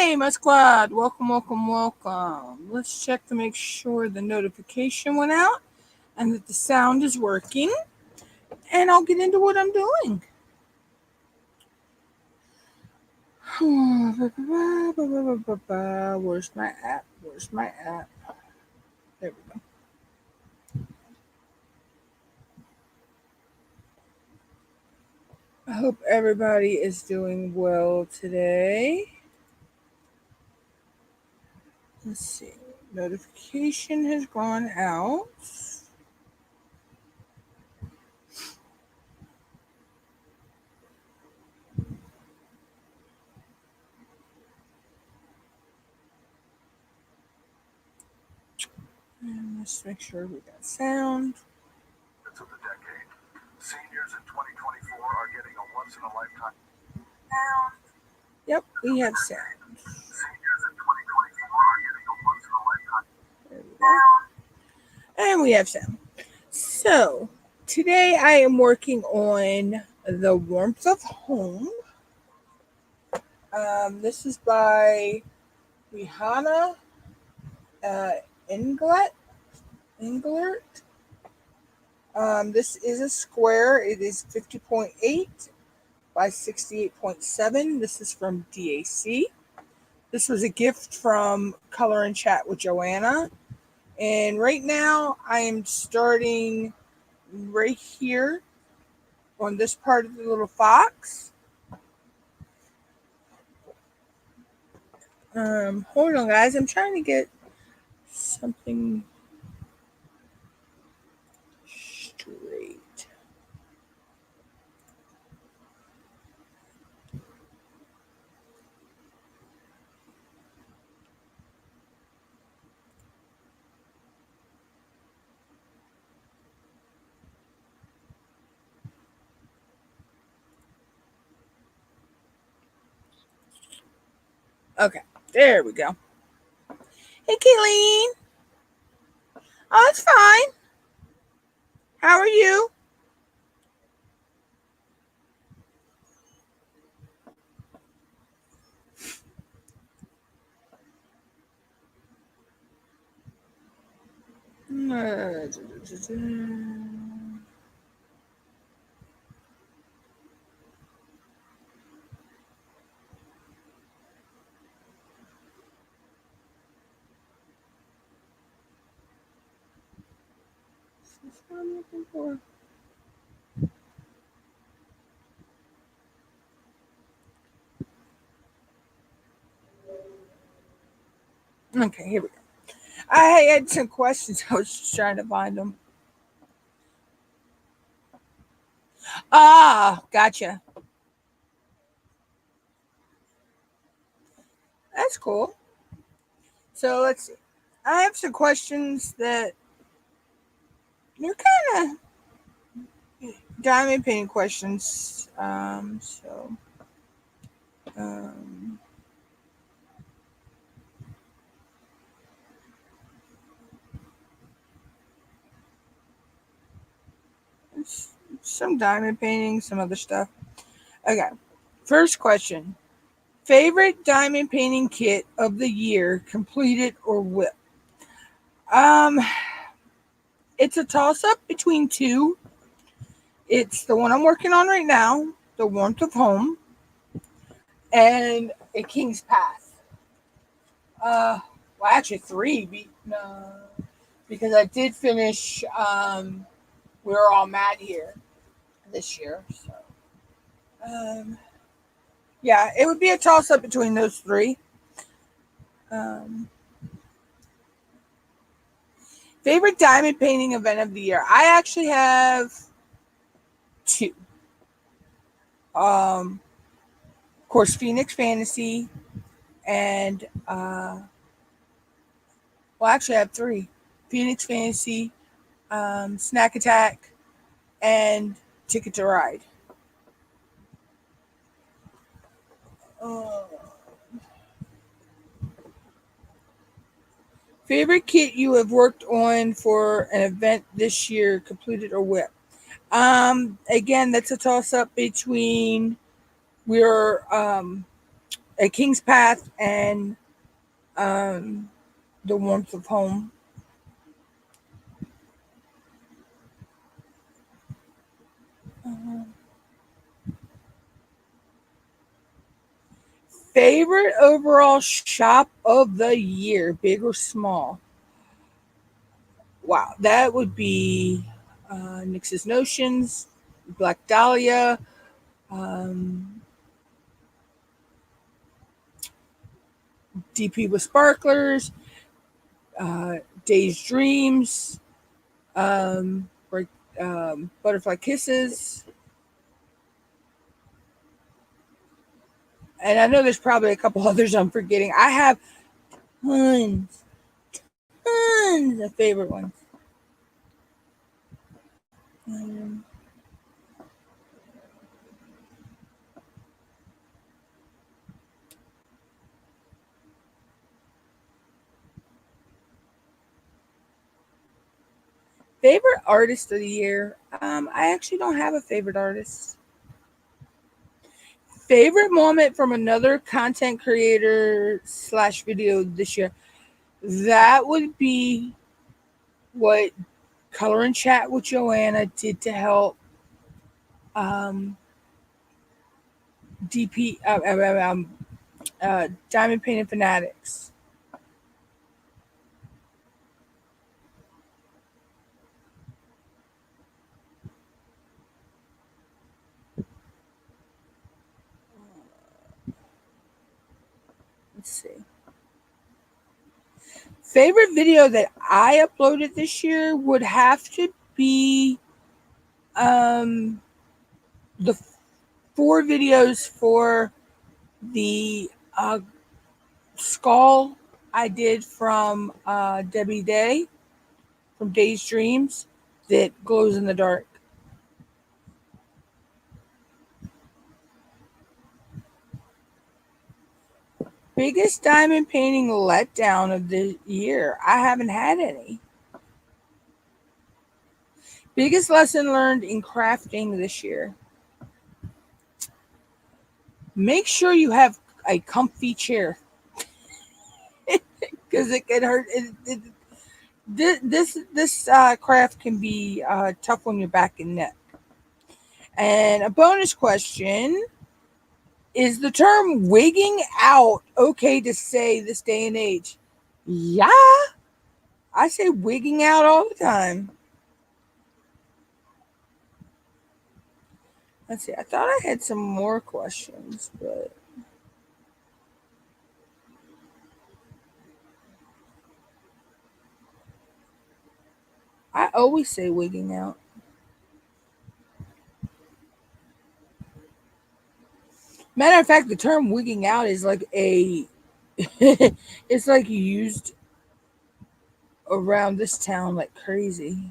Hey, my squad. Welcome, welcome, welcome. Let's check to make sure the notification went out and that the sound is working. And I'll get into what I'm doing. Where's my app? Where's my app? There we go. I hope everybody is doing well today. Let's see. Notification has gone out. And let's make sure we got sound. Of the decade. Seniors in 2024 are getting a once-in-a-lifetime Sound. Yep, we have sound. Seniors in 2024 are getting a once-in-a-lifetime. There we go. And we have sound. So, today I am working on The Warmth of Home. This is by Rihanna Englert. This is a square. It is 50.8 by 68.7. This is from DAC. This was a gift from Color and Chat with Joanna. And right now I am starting right here on this part of the little fox. Hold on, guys. I'm trying to get something straight. Okay, there we go. Hey, Kayleen. Oh, it's fine. How are you? That's what I'm looking for. Okay, here we go. I had some questions. I was just trying to find them. Ah, gotcha. That's cool. So let's see. I have some questions that they're kind of diamond painting questions. Um, some diamond painting, some other stuff. Okay. First question. Favorite diamond painting kit of the year, completed or WIP? Um, it's a toss up between two. It's the one I'm working on right now, The Warmth of Home, and A King's Path. Well, actually three, because I did finish We're All Mad Here this year. So, yeah, it would be a toss up between those three. Favorite diamond painting event of the year? I actually have two. Of course, Phoenix Fantasy, and well, actually, I have three: Phoenix Fantasy, Snack Attack, and Ticket to Ride. Uh, Favorite kit you have worked on for an event this year, completed or WIP? Again, that's a toss up between we're A King's Path and The Warmth of Home. Favorite overall shop of the year, big or small? Wow, that would be Nix's Notions, Black Dahlia, um, DP with Sparklers, Day's Dreams, break, Butterfly Kisses. And I know there's probably a couple others I'm forgetting. I have tons of favorite ones. Um, Favorite artist of the year? I actually don't have a favorite artist. Favorite moment from another content creator slash video this year? That would be what Color and Chat with Joanna did to help um, DP Diamond Painted Fanatics. Let's see. Favorite video that I uploaded this year would have to be um, the 4 videos for the skull I did from Debbie Day from Day's Dreams that glows in the dark. Biggest diamond painting letdown of the year? I haven't had any. Biggest lesson learned in crafting this year? Make sure you have a comfy chair because it can hurt. This craft can be tough on your back and neck. And a bonus question: is the term wigging out okay to say this day and age? Yeah, I say wigging out all the time. Let's see. I thought I had some more questions, but I always say wigging out. Matter of fact, the term wigging out is like a it's like used around this town like crazy.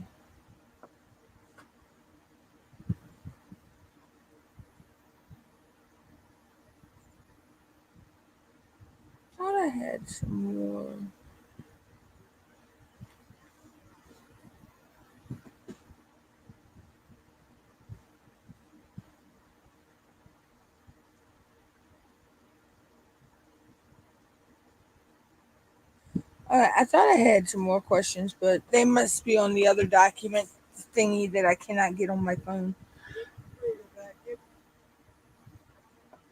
Thought I had some more. I thought I had some more questions, but they must be on the other document thingy that I cannot get on my phone.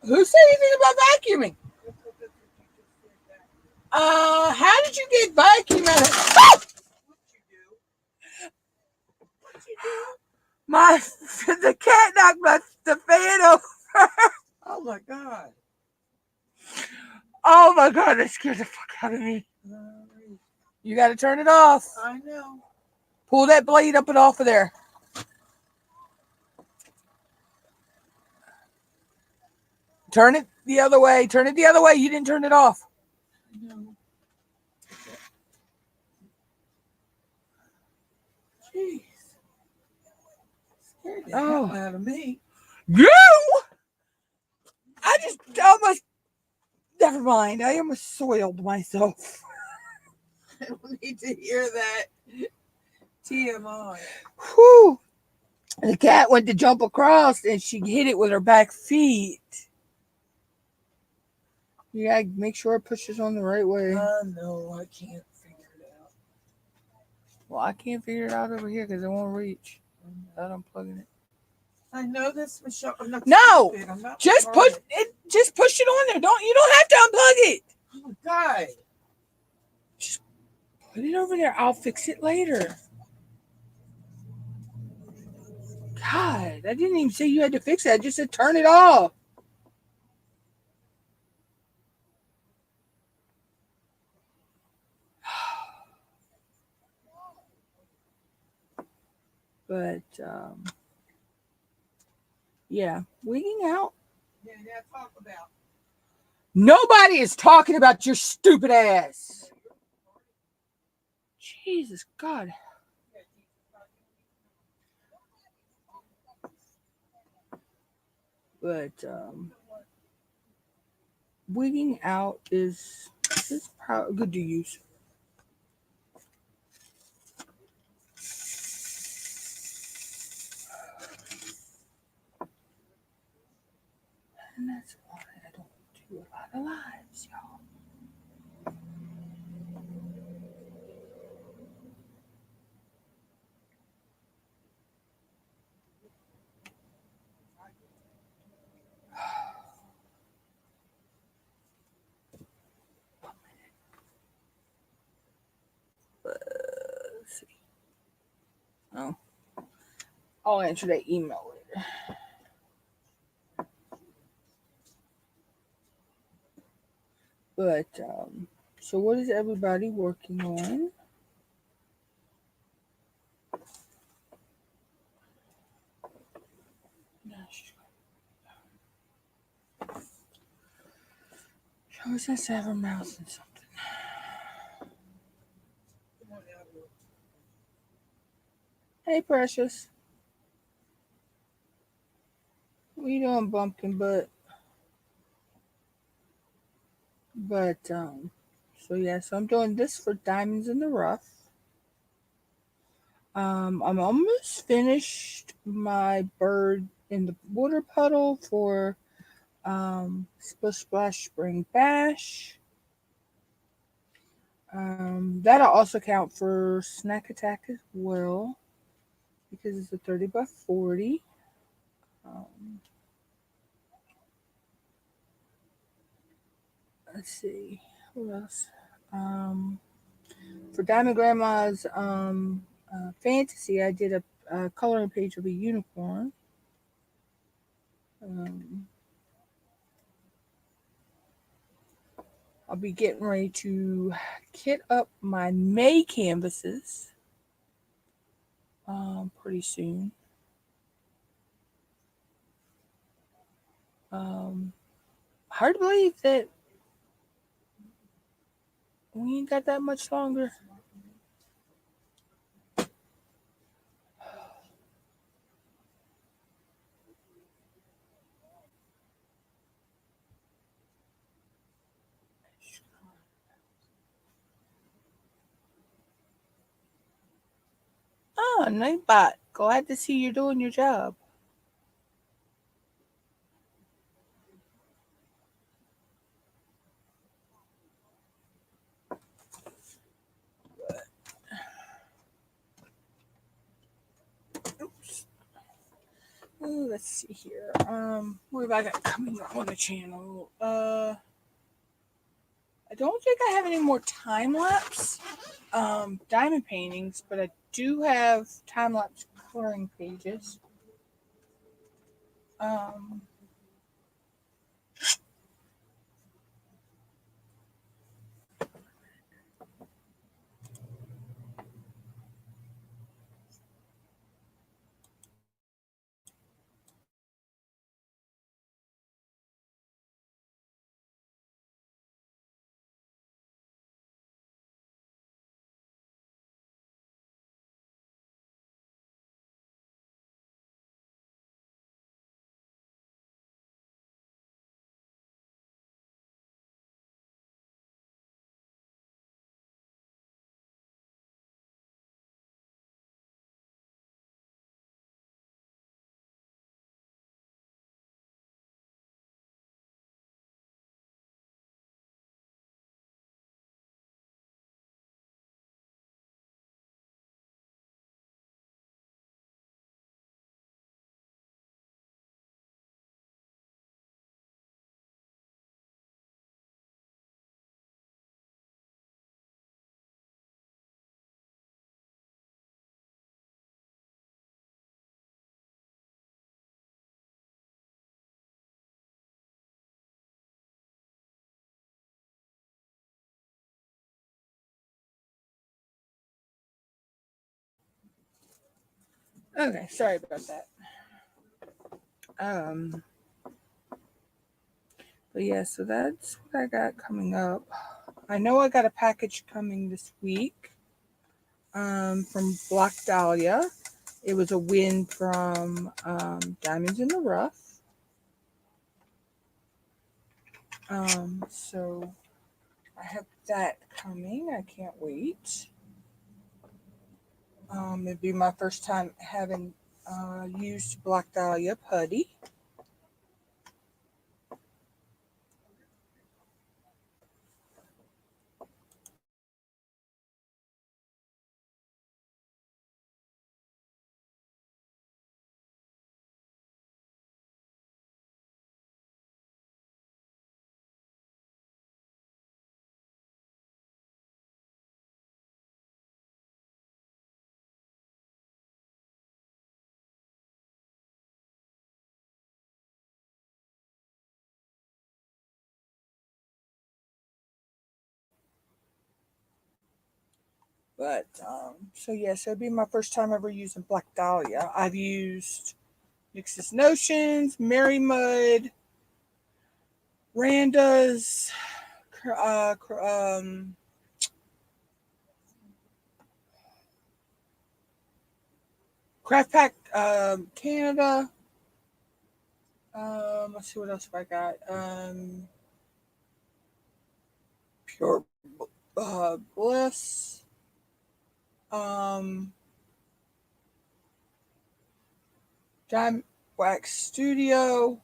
Who said anything about vacuuming? How did you get vacuum out of my the cat knocked the fan over. Oh my God. Oh my god, that scared the fuck out of me. You gotta turn it off. I know. Pull that blade up and off of there. Turn it the other way. Turn it the other way. You didn't turn it off. I know. Jeez. Scared the hell out of me. You! I just almost. Never mind. I almost soiled myself. I don't need to hear that. TMI. Whew. The cat went to jump across and she hit it with her back feet. You gotta make sure it pushes on the right way. No, I can't figure it out. Well, I can't figure it out over here because it won't reach. Without unplugging it. I know this, Michelle. I'm not No! stupid. I'm not Just push retarded. it. Just push it on there. You don't have to unplug it. Oh my God. Put it over there. I'll fix it later. God, I didn't even say you had to fix it. I just said turn it off. But yeah, wigging out. Yeah, talk about. Nobody is talking about your stupid ass. Jesus God. But wigging out is good to use. And that's why I don't do a lot of lives, y'all. Let's see. Oh, I'll answer that email later. But so what is everybody working on? She always has to have her mouth in something. Hey, Precious. What you doing, bumpkin butt? But so yeah, so I'm doing this for Diamonds in the Rough. I'm almost finished my bird in the water puddle for Splish Splash Spring Bash. That'll also count for Snack Attack as well because it's a 30 by 40. Let's see what else. For Diamond Grandma's fantasy, I did a coloring page of a unicorn. I'll be getting ready to kit up my May canvases pretty soon. Hard to believe that we ain't got that much longer. Oh, Nightbot. Glad to see you're doing your job. Oops. Oh, let's see here. What have I got coming up on the channel? I don't think I have any more time lapse diamond paintings, but I do have time lapse coloring pages. Okay, sorry about that. Um, but yeah, so that's what I got coming up. I know I got a package coming this week from Black Dahlia. It was a win from Diamonds in the Rough. So I have that coming. I can't wait. It'd be my first time having used Black Dahlia putty. But so yes, it'd be my first time ever using Black Dahlia. I've used Nix's Notions, Mary Mud, Randa's, Craft Pack Canada. Let's see what else have I got. Pure Bliss. Um, Diamond Wax Studio.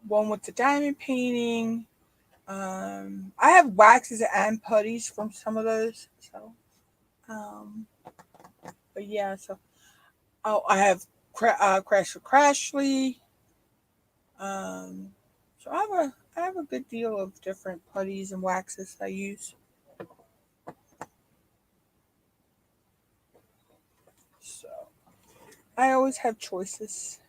One with the diamond painting. I have waxes and putties from some of those. So, um, but yeah. So, oh, I have Crash for Crashly. Um, so I have a good deal of different putties and waxes I use. So I always have choices.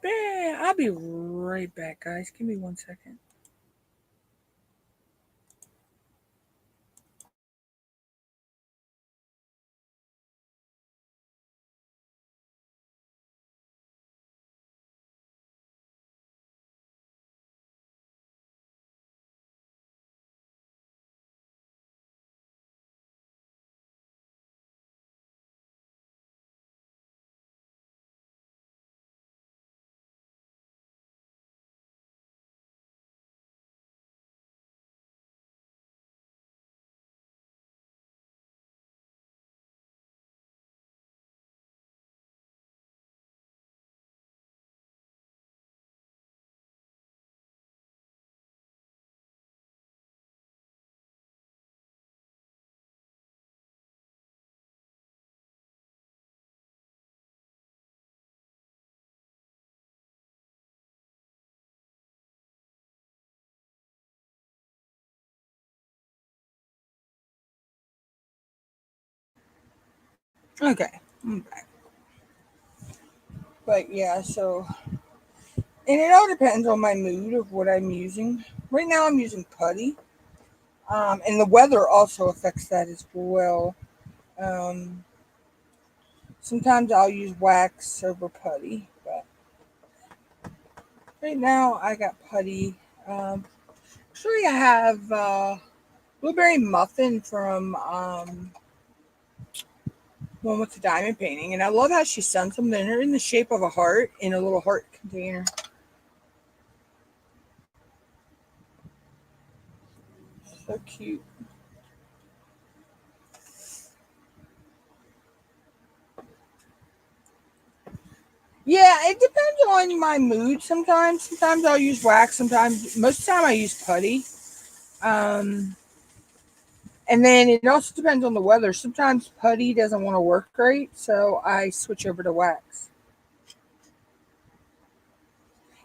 Man, I'll be right back, guys. Give me 1 second. Okay, I'm back. But yeah, so and it all depends on my mood of what I'm using. Right now, I'm using putty, and the weather also affects that as well. Um, Sometimes I'll use wax over putty, but right now I got putty. Actually, I have blueberry muffin from one with the diamond painting, and I love how she sent them. They're in the shape of a heart in a little heart container. So cute. Yeah, it depends on my mood. Sometimes I'll use wax. Sometimes, most of the time, I use putty. Um, and then it also depends on the weather. Sometimes putty doesn't want to work great, so I switch over to wax.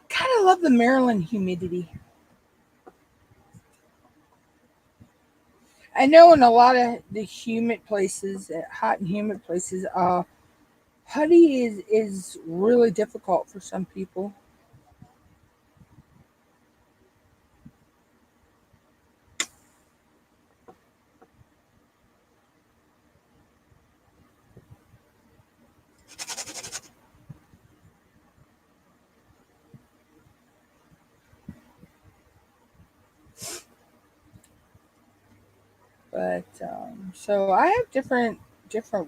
Kind of love the Maryland humidity. I know in a lot of the humid places, hot and humid places, putty is really difficult for some people. But so I have different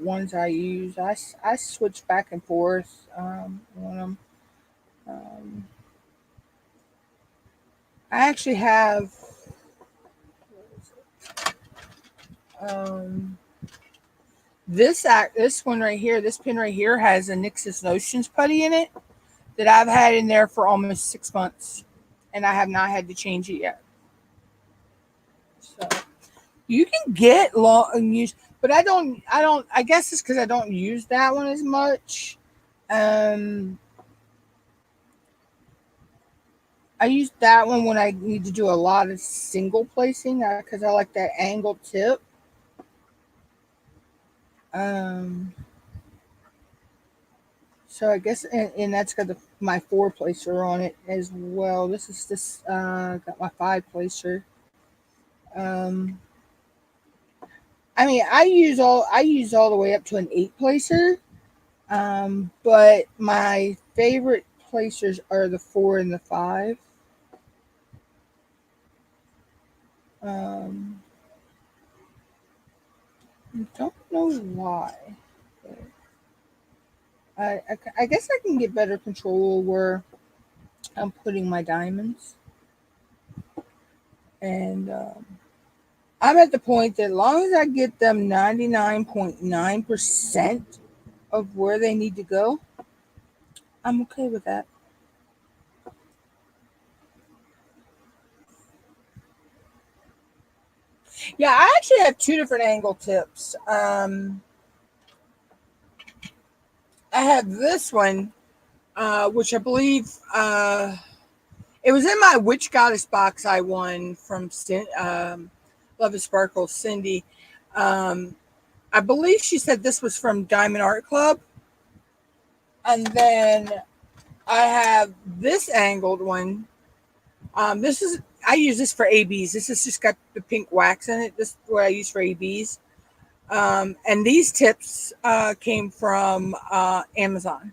ones I use. I switch back and forth on them. Um, I actually have um, this one right here. This pin right here has a Nix's Notions putty in it that I've had in there for almost 6 months, and I have not had to change it yet. So you can get long and use, but I don't. I guess it's because I don't use that one as much. Um, I use that one when I need to do a lot of single placing because I like that angled tip. Um, so I guess, and that's got my 4 placer on it as well. This got my 5 placer. Um, I mean, I use all the way up to an 8 placer. But my favorite placers are the 4 and the 5. Um, don't know why. But I guess I can get better control where I'm putting my diamonds. And I'm at the point that as long as I get them 99.9% of where they need to go, I'm okay with that. Yeah, I actually have 2 different angle tips. I have this one, which I believe it was in my Witch Goddess box I won from Love is Sparkle, Cindy. I believe she said this was from Diamond Art Club. And then I have this angled one. I use this for ABs. This has just got the pink wax in it. This is what I use for ABs. And these tips came from Amazon.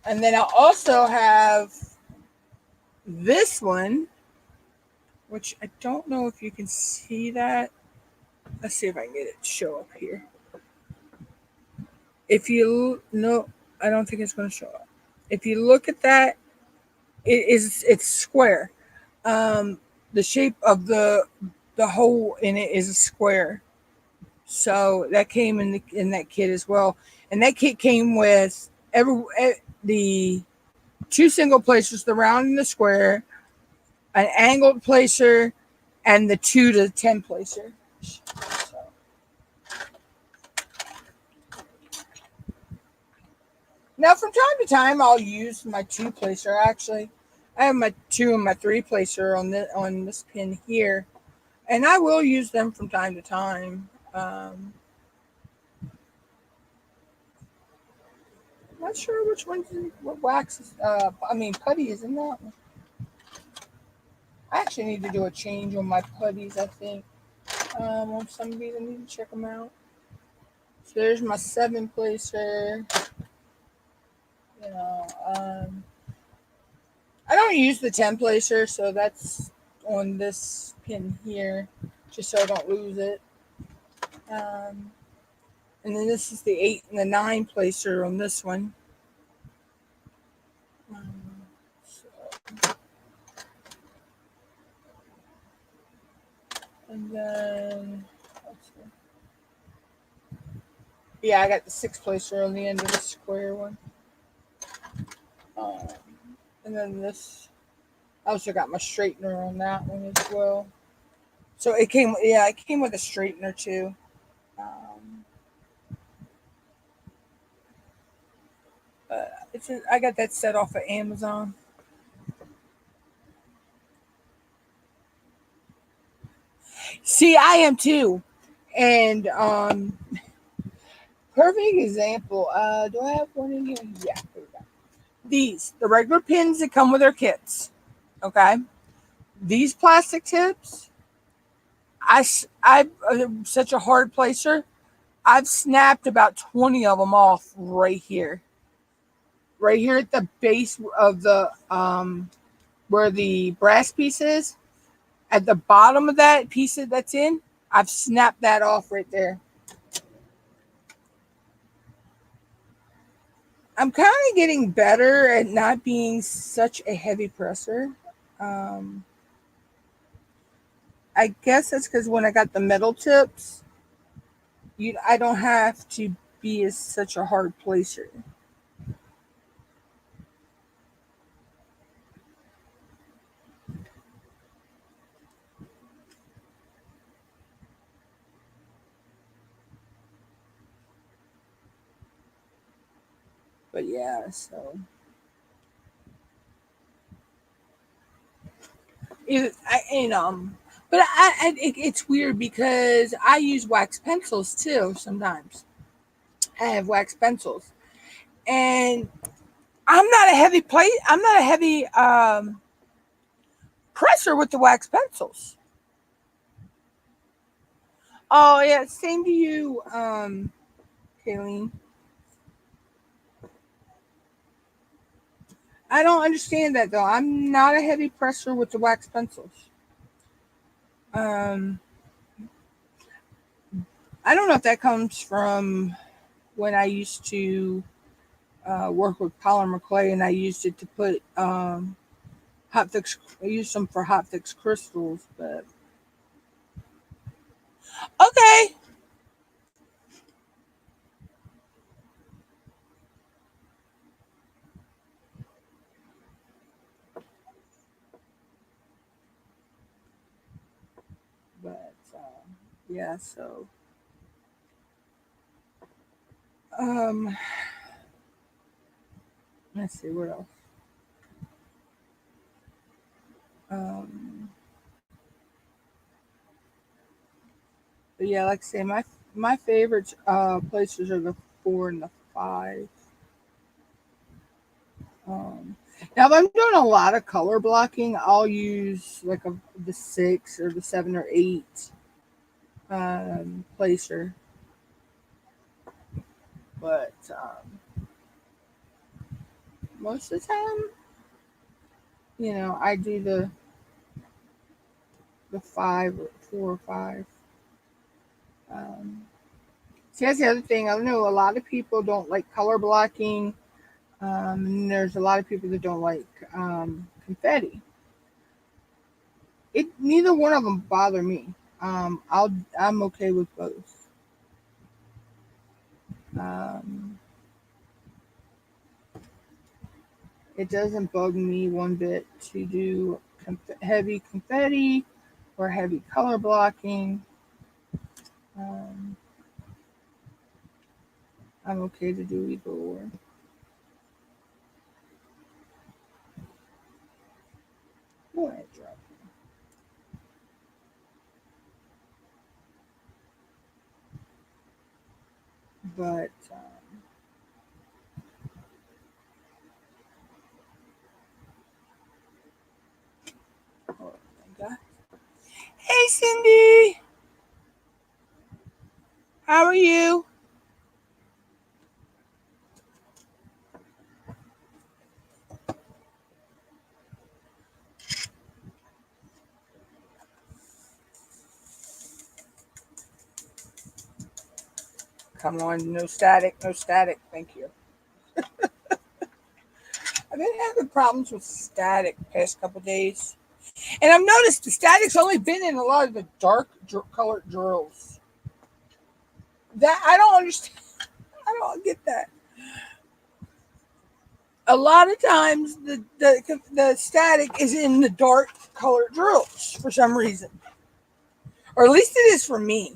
And then I also have this one, which I don't know if you can see that. Let's see if I can get it to show up here. If you no, I don't think it's going to show up. If you look at that, it's square. The shape of the hole in it is a square. So that came in that kit as well, and that kit came with the 2 single placers, the round and the square, an angled placer, and the 2 to 10 placer. So. Now, from time to time, I'll use my 2 placer. Actually, I have my 2 and my 3 placer on this pin here, and I will use them from time to time. Not sure which one's what wax is. Putty is in that one. I actually need to do a change on my putties. I think on some of these I need to check them out. So there's my 7 placer. I don't use the 10 placer, so that's on this pin here, just so I don't lose it. And then this is the 8 and the 9 placer on this one. And then, yeah, I got the 6 placer on the end of the square one. And then this, I also got my straightener on that one as well. So it came with a straightener too. I got that set off of Amazon. See, I am too. And perfect example. Do I have one in here? Yeah, there we go. The regular pins that come with their kits. Okay. These plastic tips, I'm such a hard placer. I've snapped about 20 of them off right here at the base of the where the brass piece is, at the bottom of that piece that's in, I've snapped that off right there. I'm kind of getting better at not being such a heavy presser. Um, I guess that's because when I got the metal tips, I don't have to be as such a hard placer. But yeah, so but it's weird because I use wax pencils too sometimes. I have wax pencils, and I'm not a heavy presser with the wax pencils. Oh yeah, same to you, Kayleen. I don't understand that though. I'm not a heavy presser with the wax pencils. Um, I don't know if that comes from when I used to work with polymer clay, and I used it to put hot fix. I used them for hot fix crystals, but okay. But yeah, so um, let's see what else. Um, but yeah, like I say, my favorite places are the 4 and the 5. Um, Now, if I'm doing a lot of color blocking, I'll use like the 6 or the 7 or 8 placer. But most of the time, I do the 5 or 4 or 5. Um, See, that's the other thing. I know a lot of people don't like color blocking. And there's a lot of people that don't like confetti. Neither one of them bother me. I'm okay with both. Um, it doesn't bug me one bit to do heavy confetti or heavy color blocking. Um, I'm okay to do either or. Go ahead, drop. But oh my God. Hey, Cindy, how are you? Come on, no static, no static. Thank you. I've been having problems with static the past couple days. And I've noticed the static's only been in a lot of the dark colored drills. That I don't understand. I don't get that. A lot of times the static is in the dark colored drills for some reason. Or at least it is for me.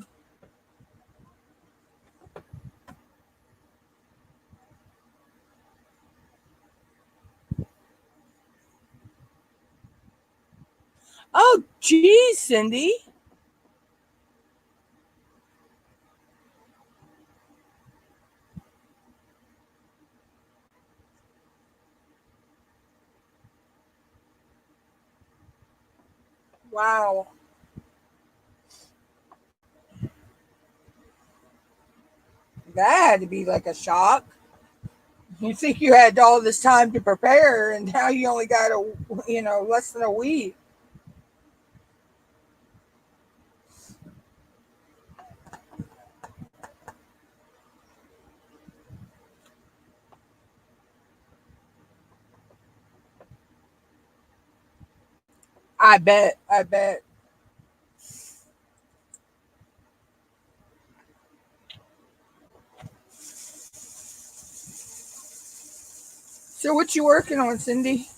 Oh, geez, Cindy. Wow. That had to be like a shock. You think you had all this time to prepare, and now you only got less than a week. I bet. I bet. So what you working on, Cindy?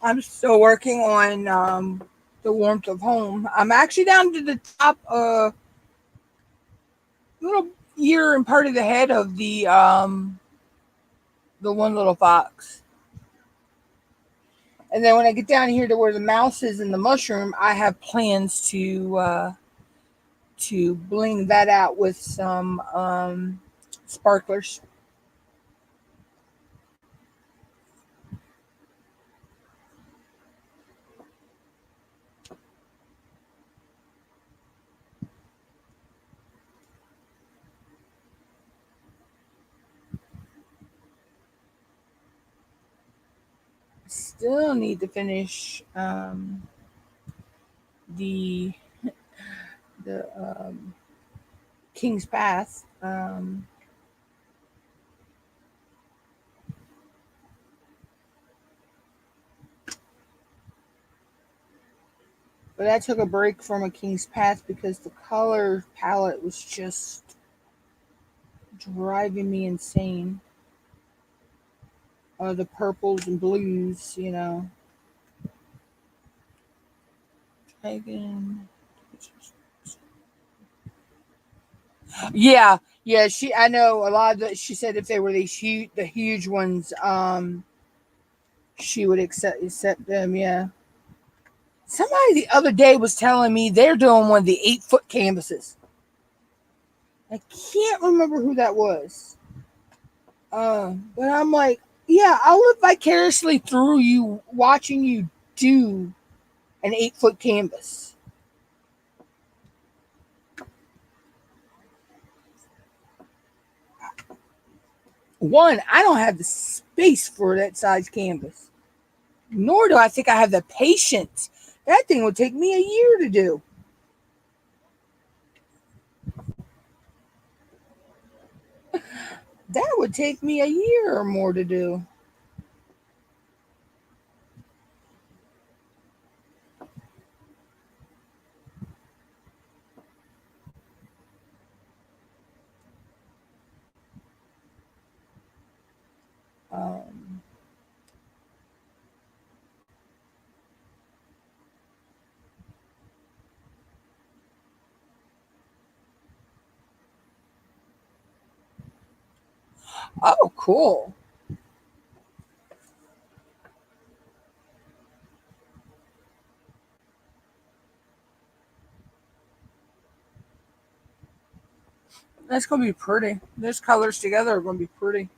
I'm still working on the warmth of home. I'm actually down to the top, little ear and part of the head of the one little fox. And then when I get down here to where the mouse is and the mushroom, I have plans to bling that out with some sparklers. Still need to finish the the King's Path. But I took a break from a King's Path because the color palette was just driving me insane. The purples and blues. Again. Yeah, yeah. I know a lot of she said if they were the huge ones, she would accept them. Yeah. Somebody the other day was telling me they're doing one of the 8-foot canvases. I can't remember who that was. But I'm like, yeah, I'll live vicariously through you, watching you do an 8-foot canvas. One, I don't have the space for that size canvas, nor do I think I have the patience. That thing would take me a year to do. That would take me a year or more to do. Um, oh, cool. That's going to be pretty. Those colors together are going to be pretty.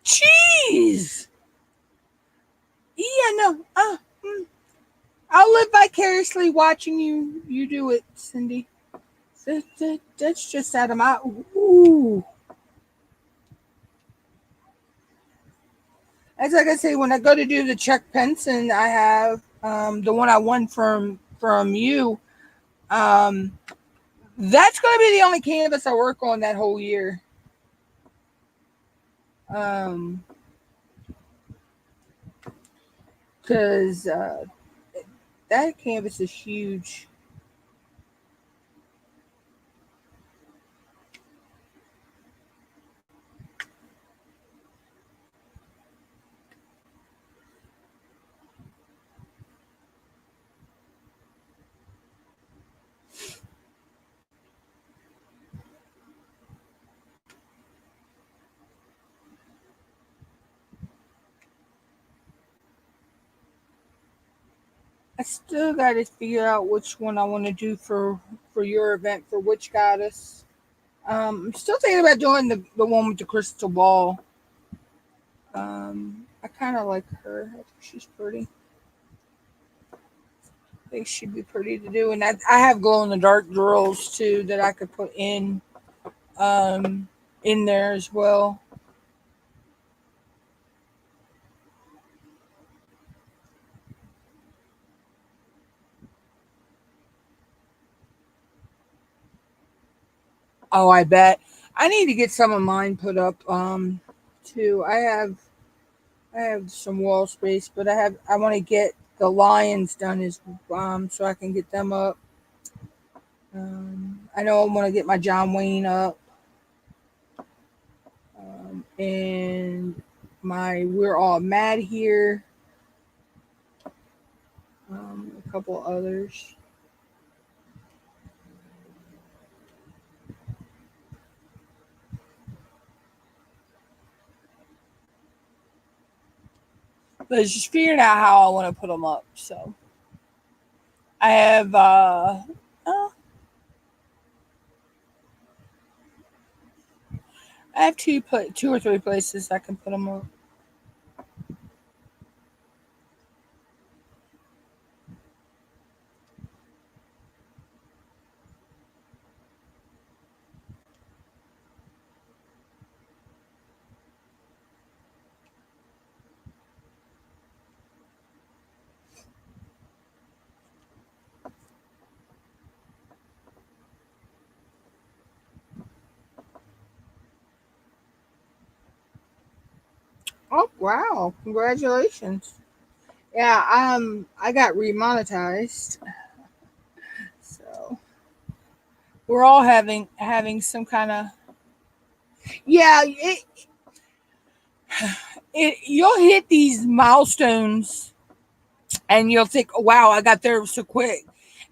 Jeez. Yeah, no. I'll live vicariously watching you do it, Cindy. That's just out of my. Ooh. As like I say, when I go to do the Czech Penson, I have the one I won from you. That's going to be the only canvas I work on that whole year. Because that canvas is huge. I still got to figure out which one I want to do for your event for Witch Goddess. I'm still thinking about doing the one with the crystal ball. I kind of like her. I think she's pretty. think she'd be pretty to do. And I have glow in the dark drills too that I could put in there as well. Oh, I bet. I need to get some of mine put up too. I have some wall space, but I want to get the lions done as so I can get them up. I know I want to get my John Wayne up, and my We're All Mad Here, a couple others. But it's just figuring out how I want to put them up. So I have uh, I have two or three places I can put them up. Oh wow! Congratulations. Yeah, I got remonetized, so we're all having some kind of yeah. It you'll hit these milestones and you'll think, oh, wow, I got there so quick,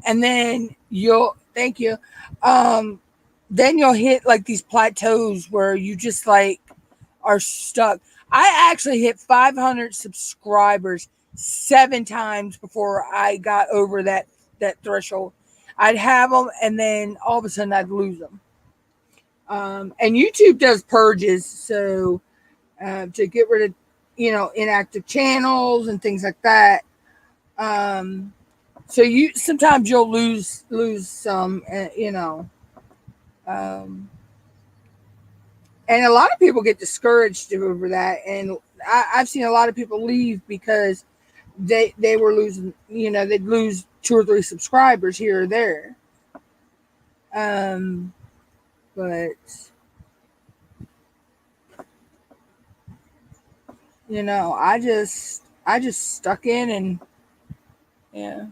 and then you'll thank you. Um, then you'll hit like these plateaus where you just like are stuck. I actually hit 500 subscribers 7 times before I got over that threshold. I'd have them, and then all of a sudden I'd lose them. And YouTube does purges, so to get rid of inactive channels and things like that. Um, so you sometimes you'll lose some, um, and a lot of people get discouraged over that, and I've seen a lot of people leave because they were losing, they'd lose 2 or 3 subscribers here or there. Um, but I just stuck in and yeah.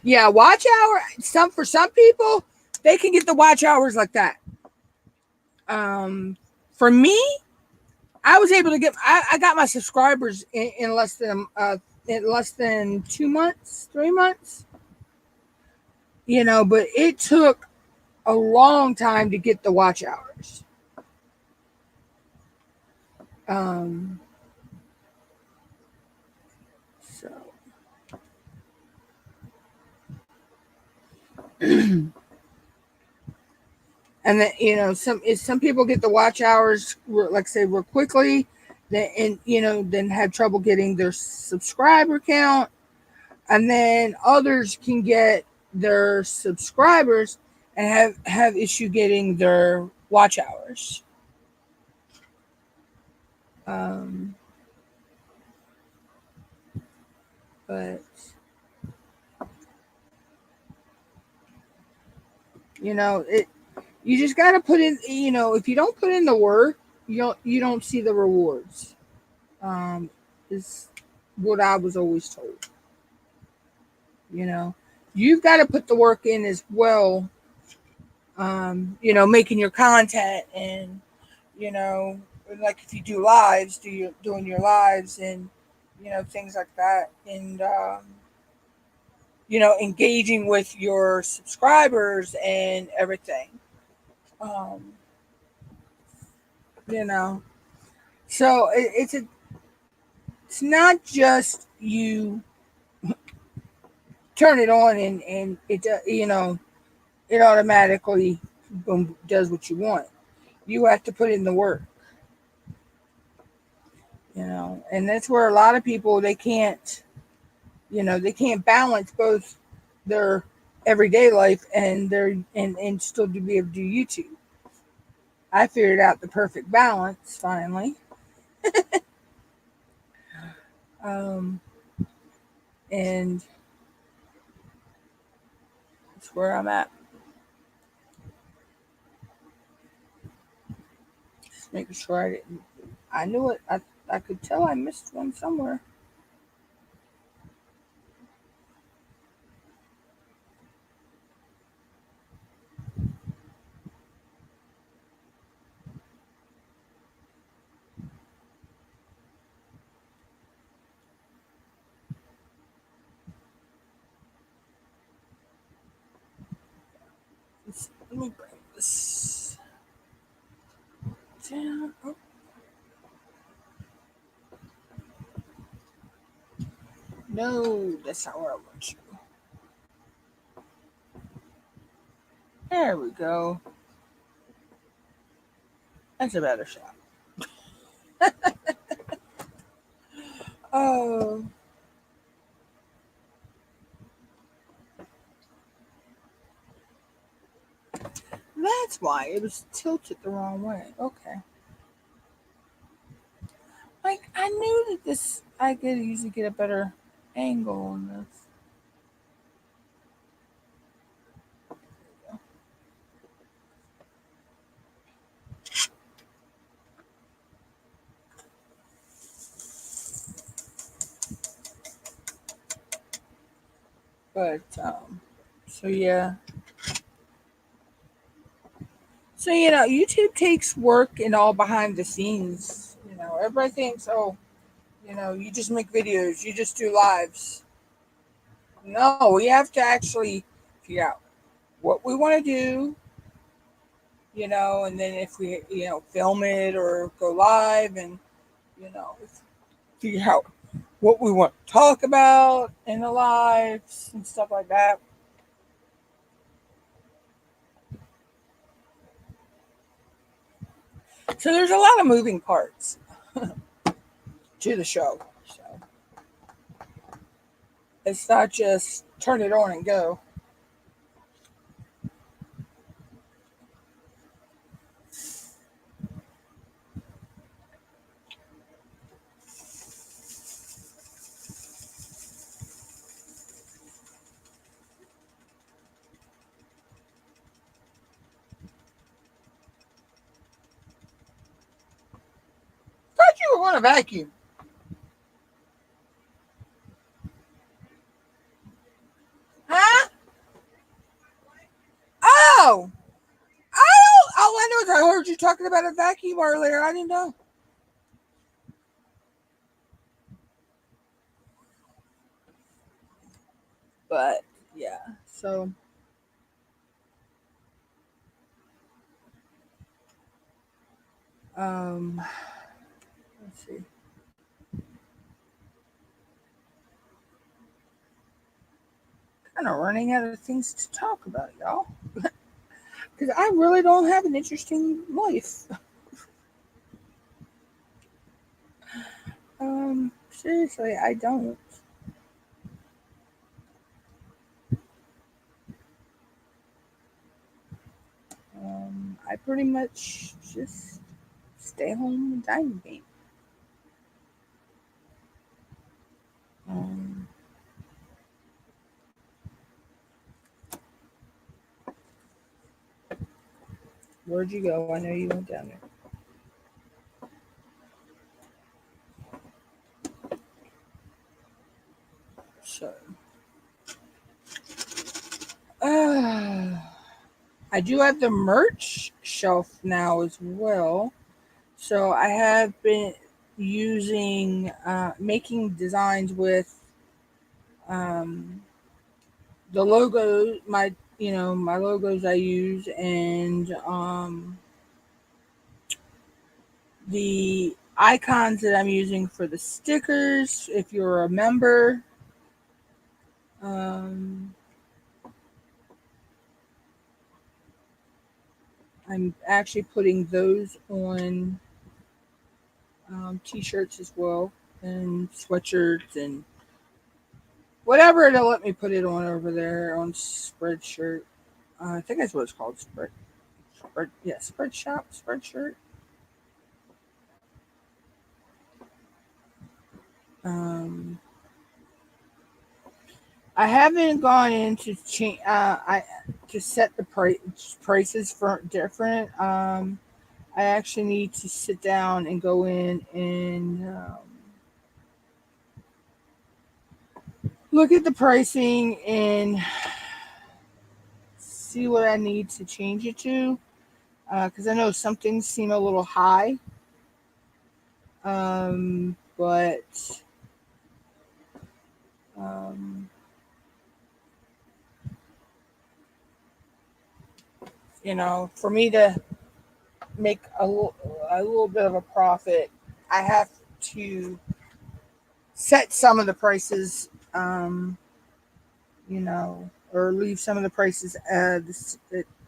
Yeah, watch hour. For some people, they can get the watch hours like that. For me, I was able to get. I got my subscribers in less than 2 months, 3 months. But it took a long time to get the watch hours. Um, so and then some people get the watch hours like I say real quickly, then have trouble getting their subscriber count, and then others can get their subscribers and have issue getting their watch hours. Um, but it you just got to put in. If you don't put in the work, you don't see the rewards. Is what I was always told. You've got to put the work in as well. Making your content and you know, like if you do lives, doing your lives and things like that, and engaging with your subscribers and everything. Um, you know, so it's not just you turn it on and it automatically boom does what you want. You have to put in the work. And that's where a lot of people they can't They can't balance both their everyday life and and still be able to do YouTube. I figured out the perfect balance finally. Um, and that's where I'm at. Just making sure I didn't. I knew it. I could tell I missed one somewhere. Let me bring this down. Oh, no, that's not where I want you. There we go. That's a better shot. Oh, that's why it was tilted the wrong way. Okay. Like I knew that I could usually get a better angle on this. But so yeah. So YouTube takes work and all behind the scenes. Everybody thinks, oh, you just make videos, you just do lives. No, we have to actually figure out what we want to do, and then if we, film it or go live and, figure out what we want to talk about in the lives and stuff like that. So there's a lot of moving parts to the show. So it's not just turn it on and go. Thought you were going to vacuum. Huh? Oh! All I know is I heard you talking about a vacuum earlier. I didn't know. But yeah, so let's see. Kind of running out of things to talk about, y'all. Because I really don't have an interesting life. Seriously, I don't. I pretty much just stay home and diamond paint. Um, where'd you go? I know you went down there. So, I do have the merch shelf now as well. So I have been using making designs with um, the logo, my logos I use, and the icons that I'm using for the stickers. If you're a member, um, I'm actually putting those on t-shirts as well, and sweatshirts and whatever it'll let me put it on over there on Spreadshirt. I think that's what it's called. Spreadshirt. Um, I haven't gone in to change. I to set the prices for different. I actually need to sit down and go in and look at the pricing and see what I need to change it to. Because I know some things seem a little high. But um, for me to make a little bit of a profit, I have to set some of the prices, or leave some of the prices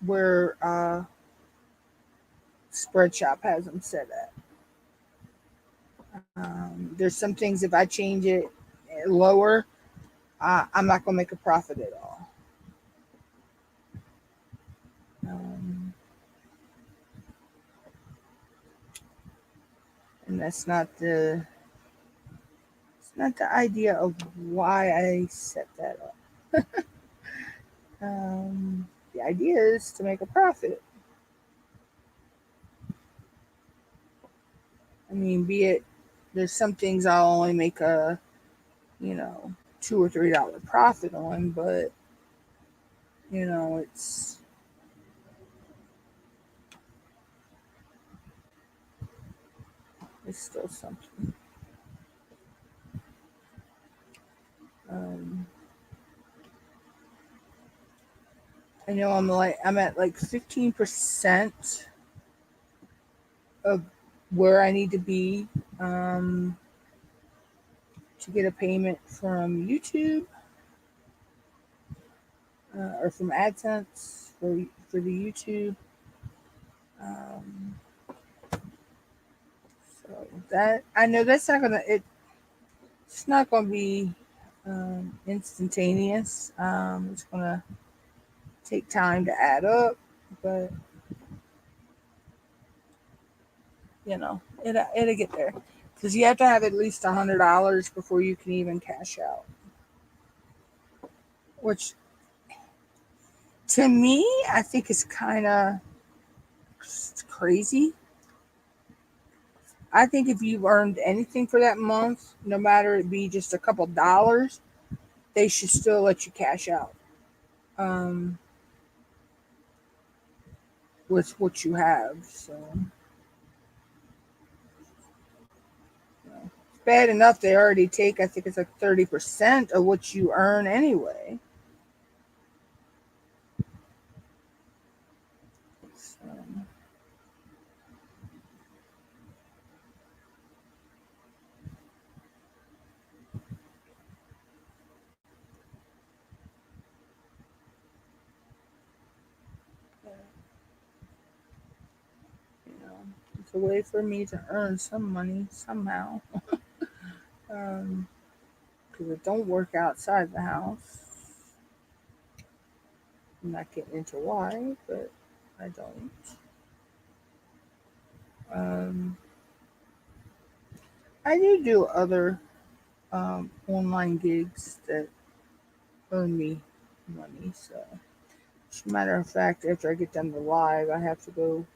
where Spreadshop has them set at. There's some things if I change it lower, I'm not going to make a profit at all. Um, and that's not the idea of why I set that up. The idea is to make a profit. I mean, be it there's some things I'll only make a $2 or $3 profit on, but it's still something. I know I'm at like 15% of where I need to be to get a payment from YouTube or from AdSense for the YouTube. So that I know that's not gonna it's not gonna be instantaneous. It's gonna take time to add up, but it'll get there because you have to have at least $100 before you can even cash out. Which to me, I think is kind of crazy. I think if you've earned anything for that month, no matter it be just a couple dollars, they should still let you cash out with what you have. So it's bad enough they already take, I think it's like 30% of what you earn anyway. So, it's a way for me to earn some money somehow. Because it don't work outside the house. I'm not getting into why, but I don't. I do other online gigs that earn me money. So, as a matter of fact, after I get done the live, I have to go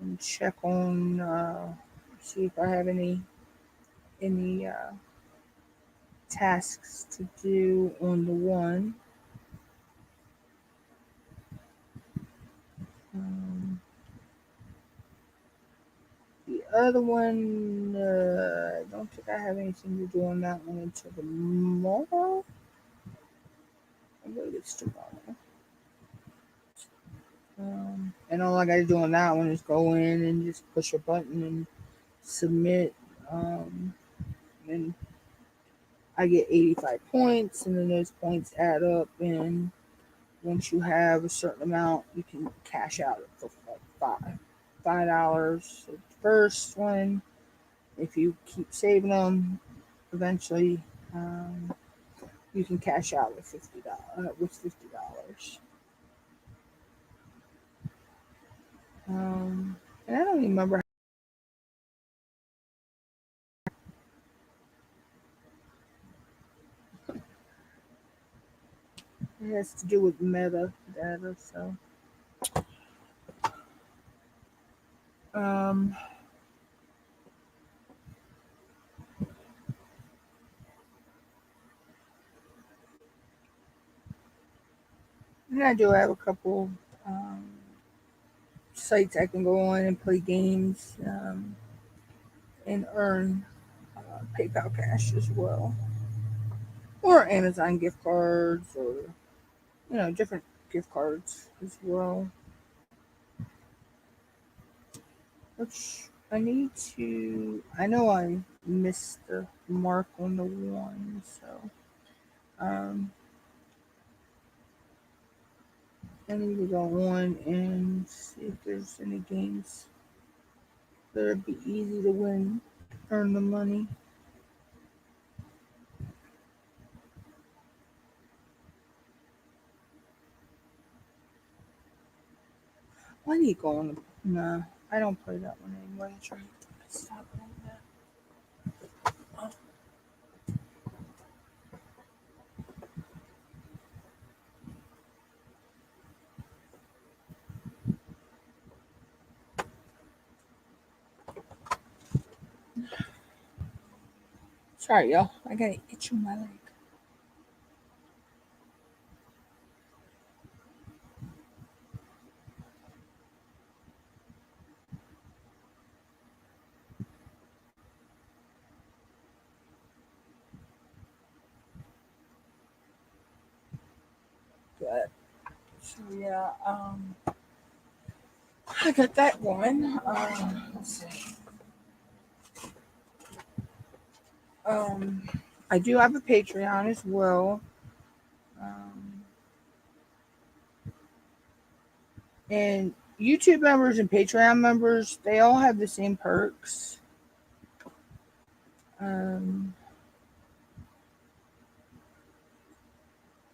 and check on see if I have any tasks to do on the one. The other one, I don't think I have anything to do on that one until tomorrow. I believe it's tomorrow. And all I got to do on that one is go in and just push a button and submit. And I get 85 points, and then those points add up. And once you have a certain amount, you can cash out for like $5 the first one. If you keep saving them, eventually you can cash out with $50. And I don't even remember. It has to do with meta data. So, um, and I do have a couple sites I can go on and play games and earn PayPal cash as well, or Amazon gift cards, or different gift cards as well. Which I need to. I know I missed the mark on the one, so um, I need to go on and see if there's any games that would be easy to win, earn the money. Why do you go on? Nah, I don't play that one anymore. That's right. I stopped playing that. Sorry, y'all. I got an itch on my leg. But so yeah, I got that one. Let's see. Um, I do have a Patreon as well. Um, and YouTube members and Patreon members, they all have the same perks. Um,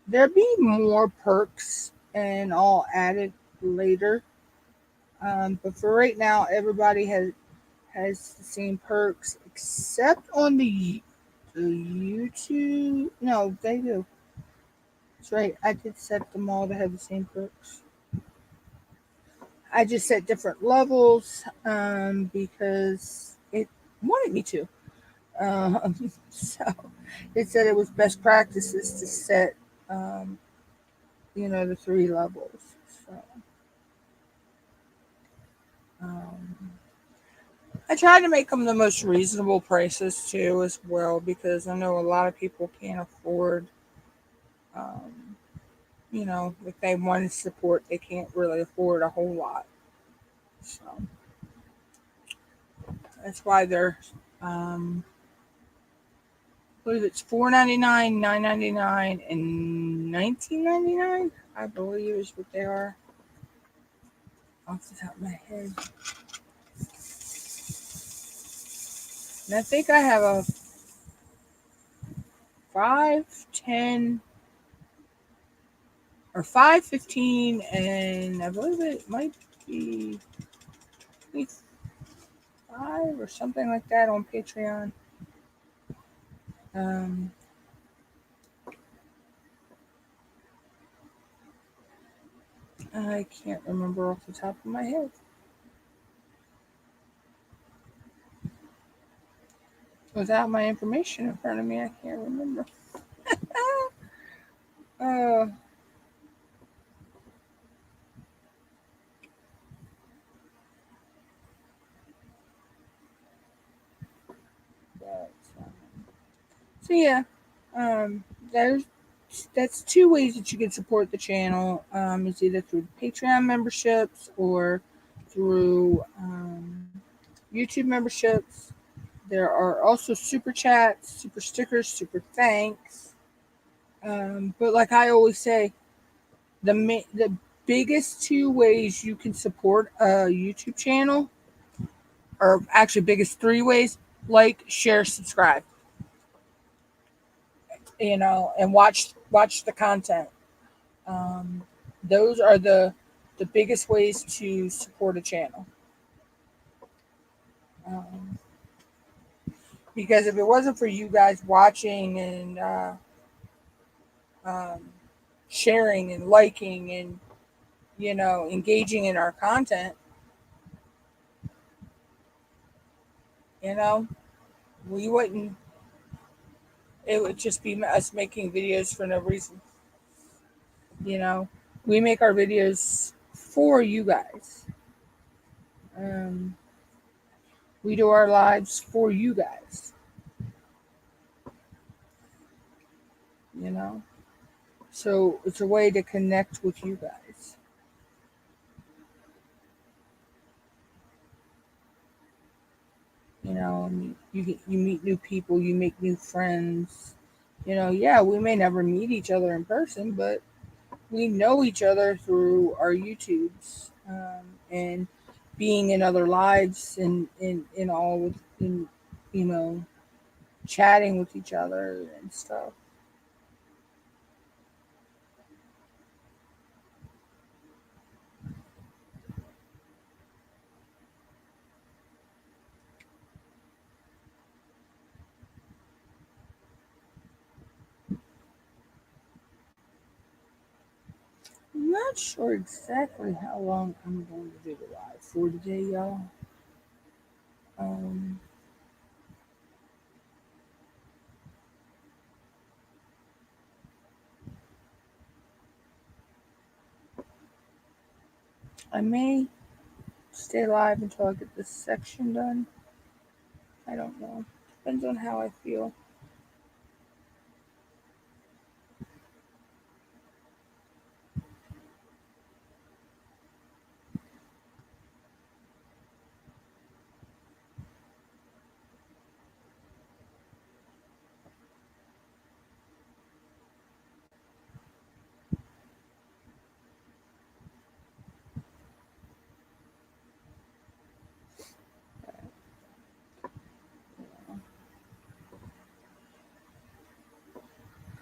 there'll be more perks and all added later. But for right now, everybody has the same perks except on the YouTube. No, they do. That's right. I did set them all to have the same perks. I just set different levels because it wanted me to. So it said it was best practices to set, um, the 3 levels. So um, I tried to make them the most reasonable prices too, as well, because I know a lot of people can't afford. Um, if they wanted support, they can't really afford a whole lot. So that's why they're, I believe it's $4.99, $9.99, and $19.99. I believe is what they are off the top of my head. And I think I have a 5, 10, or 5, 15, and I believe it might be 25 or something like that on Patreon. Um, I can't remember off the top of my head. Without my information in front of me, I can't remember. uh, but, so yeah, um, there's that's 2 ways that you can support the channel. It's either through Patreon memberships or through YouTube memberships. There are also super chats, super stickers, super thanks. But like I always say, the biggest 2 ways you can support a YouTube channel, or actually biggest 3 ways: like, share, subscribe. and watch the content. Um, those are the biggest ways to support a channel. Um, because if it wasn't for you guys watching and um, sharing and liking and engaging in our content, you know, we wouldn't. It would just be us making videos for no reason. You know, we make our videos for you guys. Um, we do our lives for you guys. You know, so it's a way to connect with you guys. And you meet new people, you make new friends. Yeah, we may never meet each other in person, but we know each other through our YouTubes, and being in other lives and all with you know chatting with each other and stuff. I'm not sure exactly how long I'm going to do the live for today, y'all. Um, I may stay live until I get this section done. I don't know. Depends on how I feel.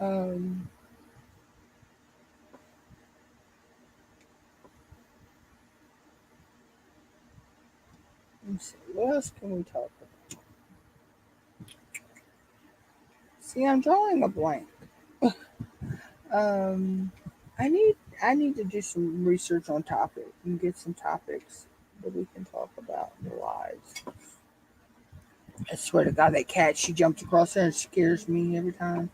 Um, let me see. What else can we talk about? See, I'm drawing a blank. Um, I need to do some research on topic and get some topics that we can talk about in the lives. I swear to God, that cat, she jumps across there and scares me every time.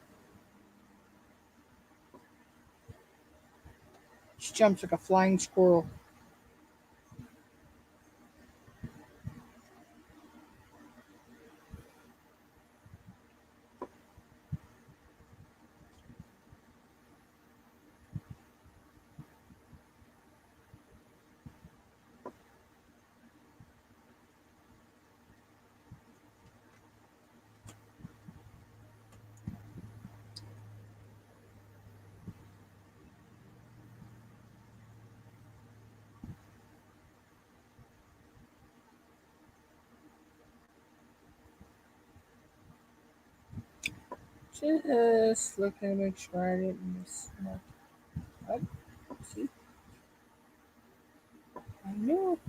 She jumps like a flying squirrel. Just looking to make sure I didn't miss nothing. Oh, see, I knew.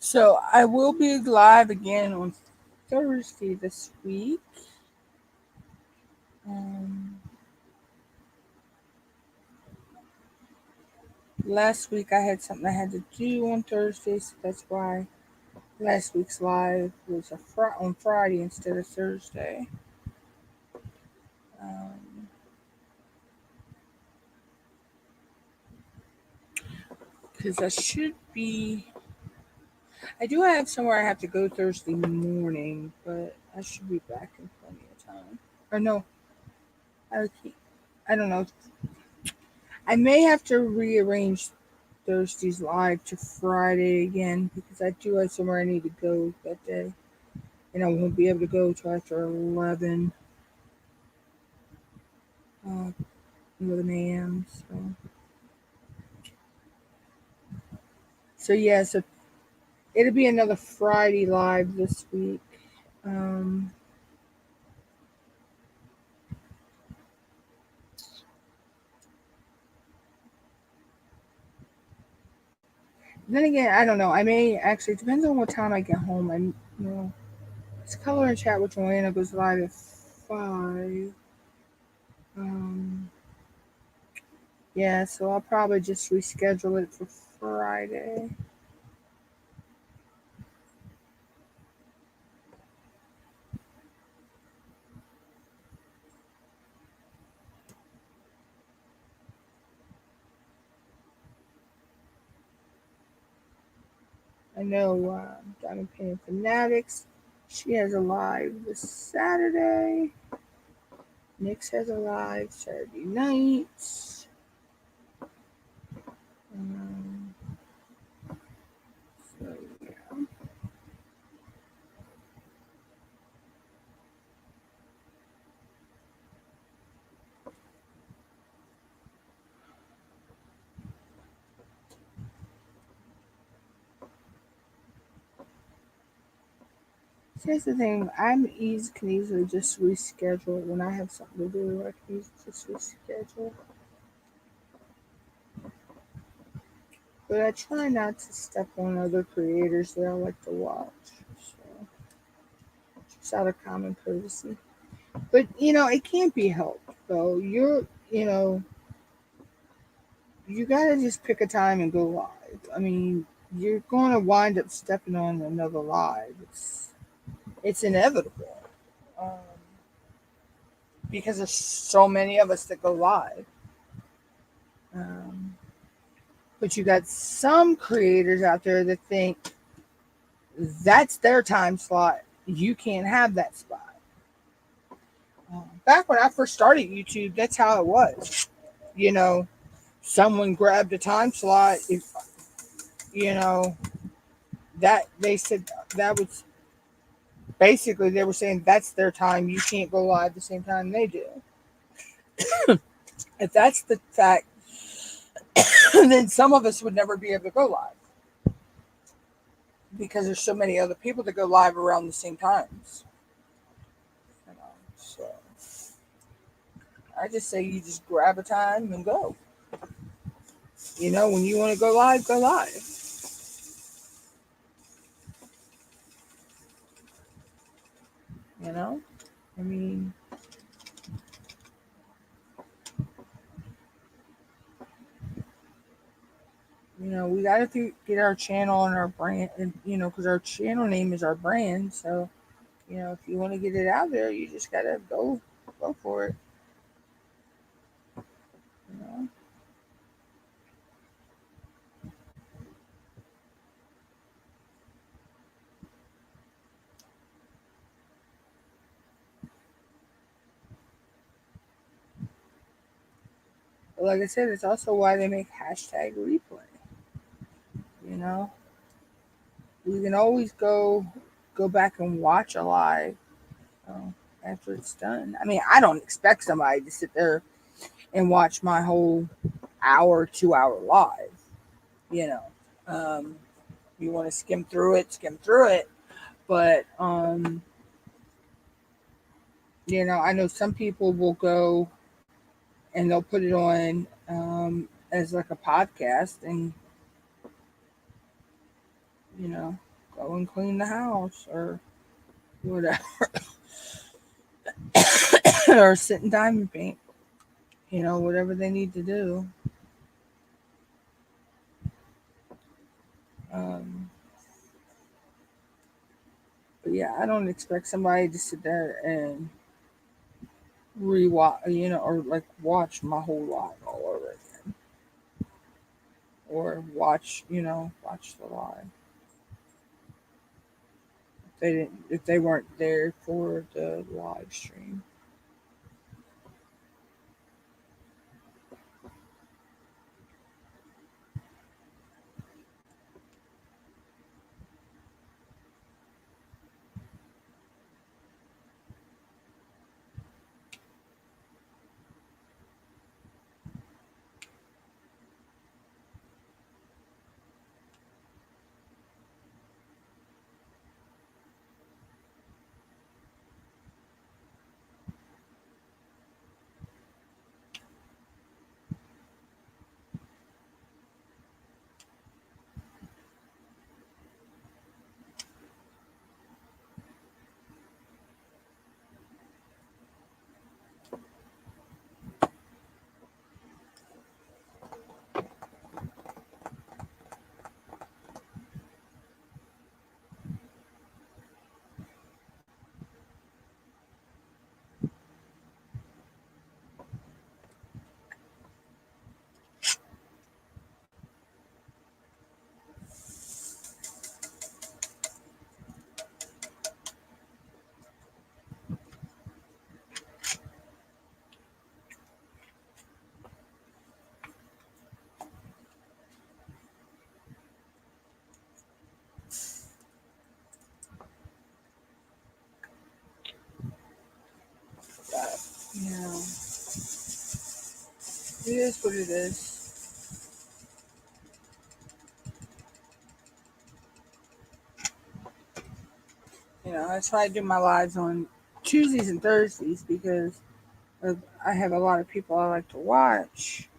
So I will be live again on Thursday this week. Um, Last week I had something I had to do on Thursday, so that's why last week's live was on Friday instead of Thursday. Because I do have somewhere I have to go Thursday morning, but I should be back in plenty of time. Or no, I I don't know. I may have to rearrange Thursday's live to Friday again because I do have somewhere I need to go that day, and I won't be able to go till after 11 a.m. So yeah, so it'll be another Friday live this week. Um, then again, I don't know. I may actually, it depends on what time I get home. It's color and chat with Joanna goes live at 5. Um, yeah, so I'll probably just reschedule it for Friday. I know Diamond Painting Fanatics, she has a live this Saturday. Nyx has a live Saturday night. Um, so yeah. So here's the thing, can easily just reschedule when I have something to do. I can easily just reschedule. But I try not to step on other creators that I like to watch. So just out of common courtesy. But it can't be helped though. You gotta just pick a time and go live. I mean, you're gonna wind up stepping on another live. It's inevitable. Um, because there's so many of us that go live. Um, but you got some creators out there that think that's their time slot. You can't have that spot. Back when I first started YouTube, that's how it was. You know, someone grabbed a time slot. If you know that they said that was basically they were saying that's their time. You can't go live the same time they do. If that's the fact, then some of us would never be able to go live because there's so many other people that go live around the same times. So I just say you just grab a time and go. When you want to go live, go live. I mean, we got to get our channel and our brand, and because our channel name is our brand. So, if you want to get it out there, you just gotta go for it. You know. But like I said, it's also why they make #replay. You know, we can always go back and watch a live after it's done. I mean, I don't expect somebody to sit there and watch my whole hour, 2 hour live. You know, you want to skim through it. But I know some people will go and they'll put it on as like a podcast, and you know go and clean the house or whatever, or sit in diamond paint, whatever they need to do. Um, but yeah, I don't expect somebody to sit there and rewatch, or like watch my whole life all over again, or watch the live. If they weren't there for the live stream. But it is what it is. I try to do my lives on Tuesdays and Thursdays because I have a lot of people I like to watch,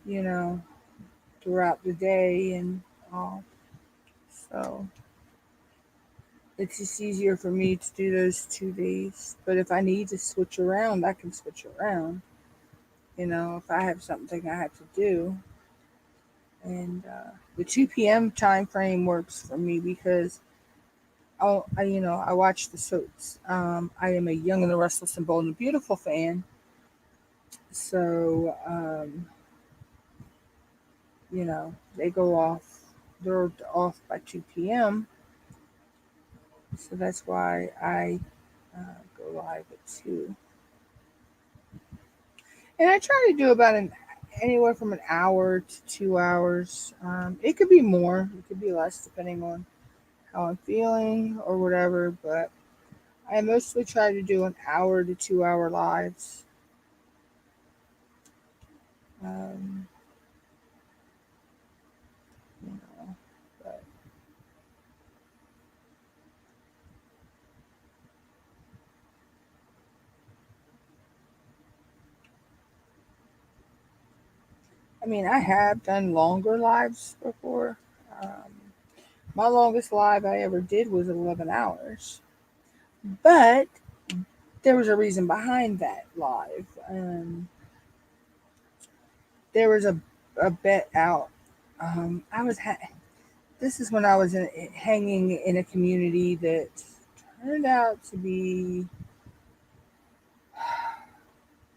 you know, throughout the day and all. So it's just easier for me to do those 2 days. But if I need to switch around, I can switch around. If I have something I have to do. And the 2 p.m. time frame works for me because I watch the soaps. I am a Young and the Restless and Bold and Beautiful fan. So, they go off, they're off by 2 p.m. So that's why I go live at 2. And I try to do about anywhere from an hour to 2 hours. It could be more, it could be less, depending on how I'm feeling or whatever. But I mostly try to do an hour to 2 hour lives. Um, you know, but I mean, I have done longer lives before. Um, my longest live I ever did was 11 hours. But there was a reason behind that live. There was a bet out. I was this is when I was hanging in a community that turned out to be,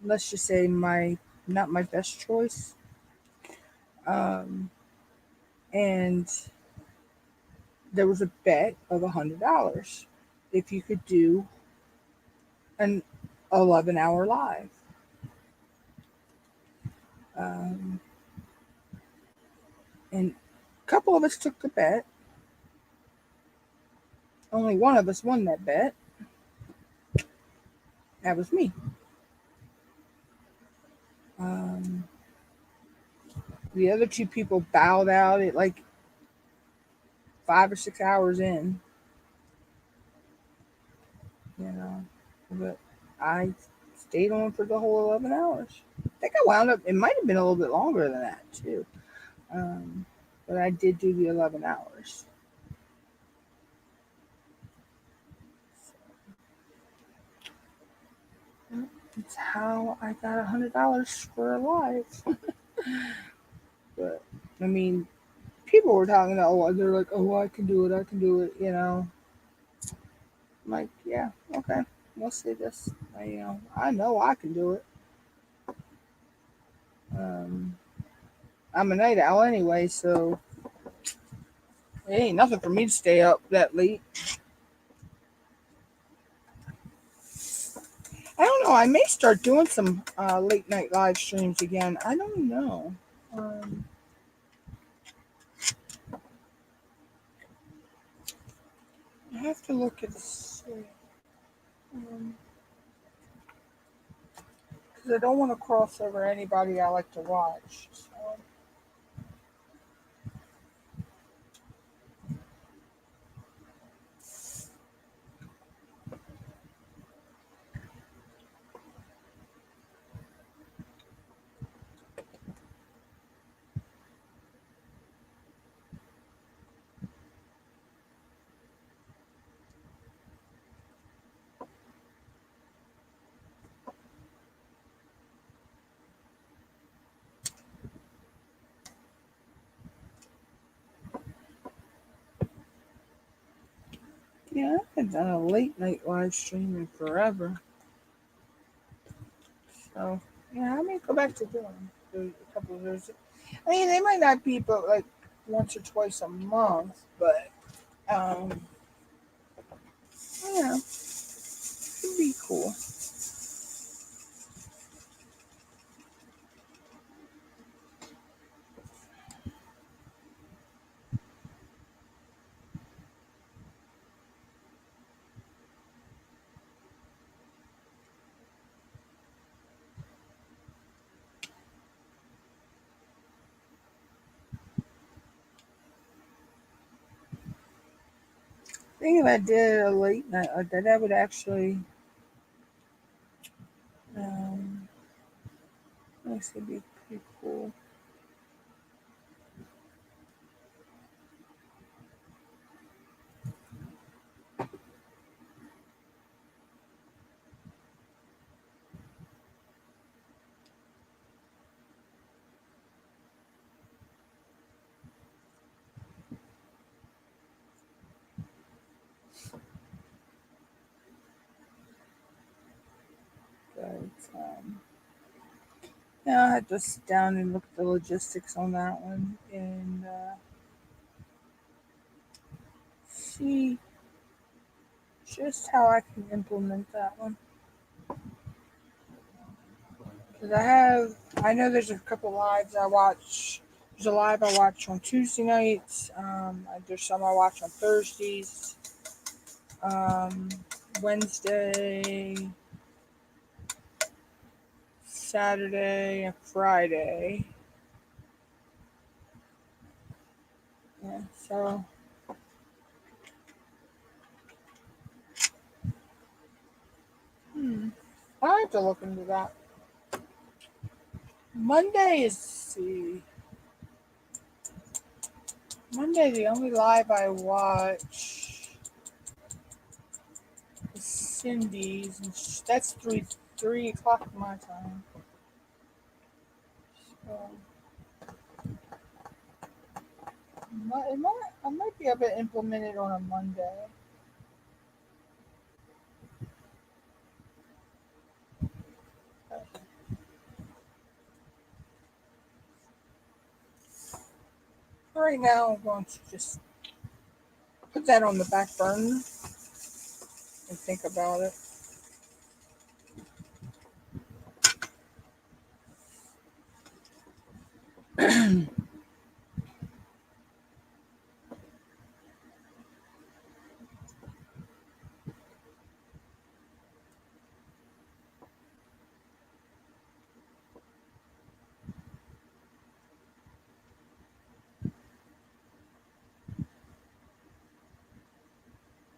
let's just say, my not my best choice. Um, and there was a bet of $100 if you could do an 11-hour live. Um, and a couple of us took the bet. Only one of us won that bet. That was me. Um, the other two people bowed out at like 5 or 6 hours in, you know. But I stayed on for the whole 11 hours. I think I wound up, it might have been a little bit longer than that too. Um, but I did do the 11 hours. It's how I got $100 for a live. But I mean, people were talking about, oh, they're like, oh, I can do it, you know. I'm like, yeah, okay, we'll see this. I know I can do it. Um, I'm a night owl anyway, so it ain't nothing for me to stay up that late. I don't know. I may start doing some late night live streams again. I don't know. Um, I have to look at this. Because I don't want to cross over anybody I like to watch. So. Yeah, I haven't done a late night live stream in forever. So, yeah, I may go back to doing a couple of those. I mean, they might not be but like once or twice a month, but, yeah, it'd be cool. I think if I did a late night like that would actually, um, actually be pretty cool. But, yeah, I had to sit down and look at the logistics on that one and see just how I can implement that one. Because I know there's a couple lives I watch. There's a live I watch on Tuesday nights. There's some I watch on Thursdays, um, Wednesday, Saturday, and Friday. Yeah, so I have to look into that. Monday is see. Monday, the only live I watch is Cindy's, and that's 3 o'clock my time. So I might be able to implement it on a Monday. Right now, I'm going to just put that on the back burner and think about it.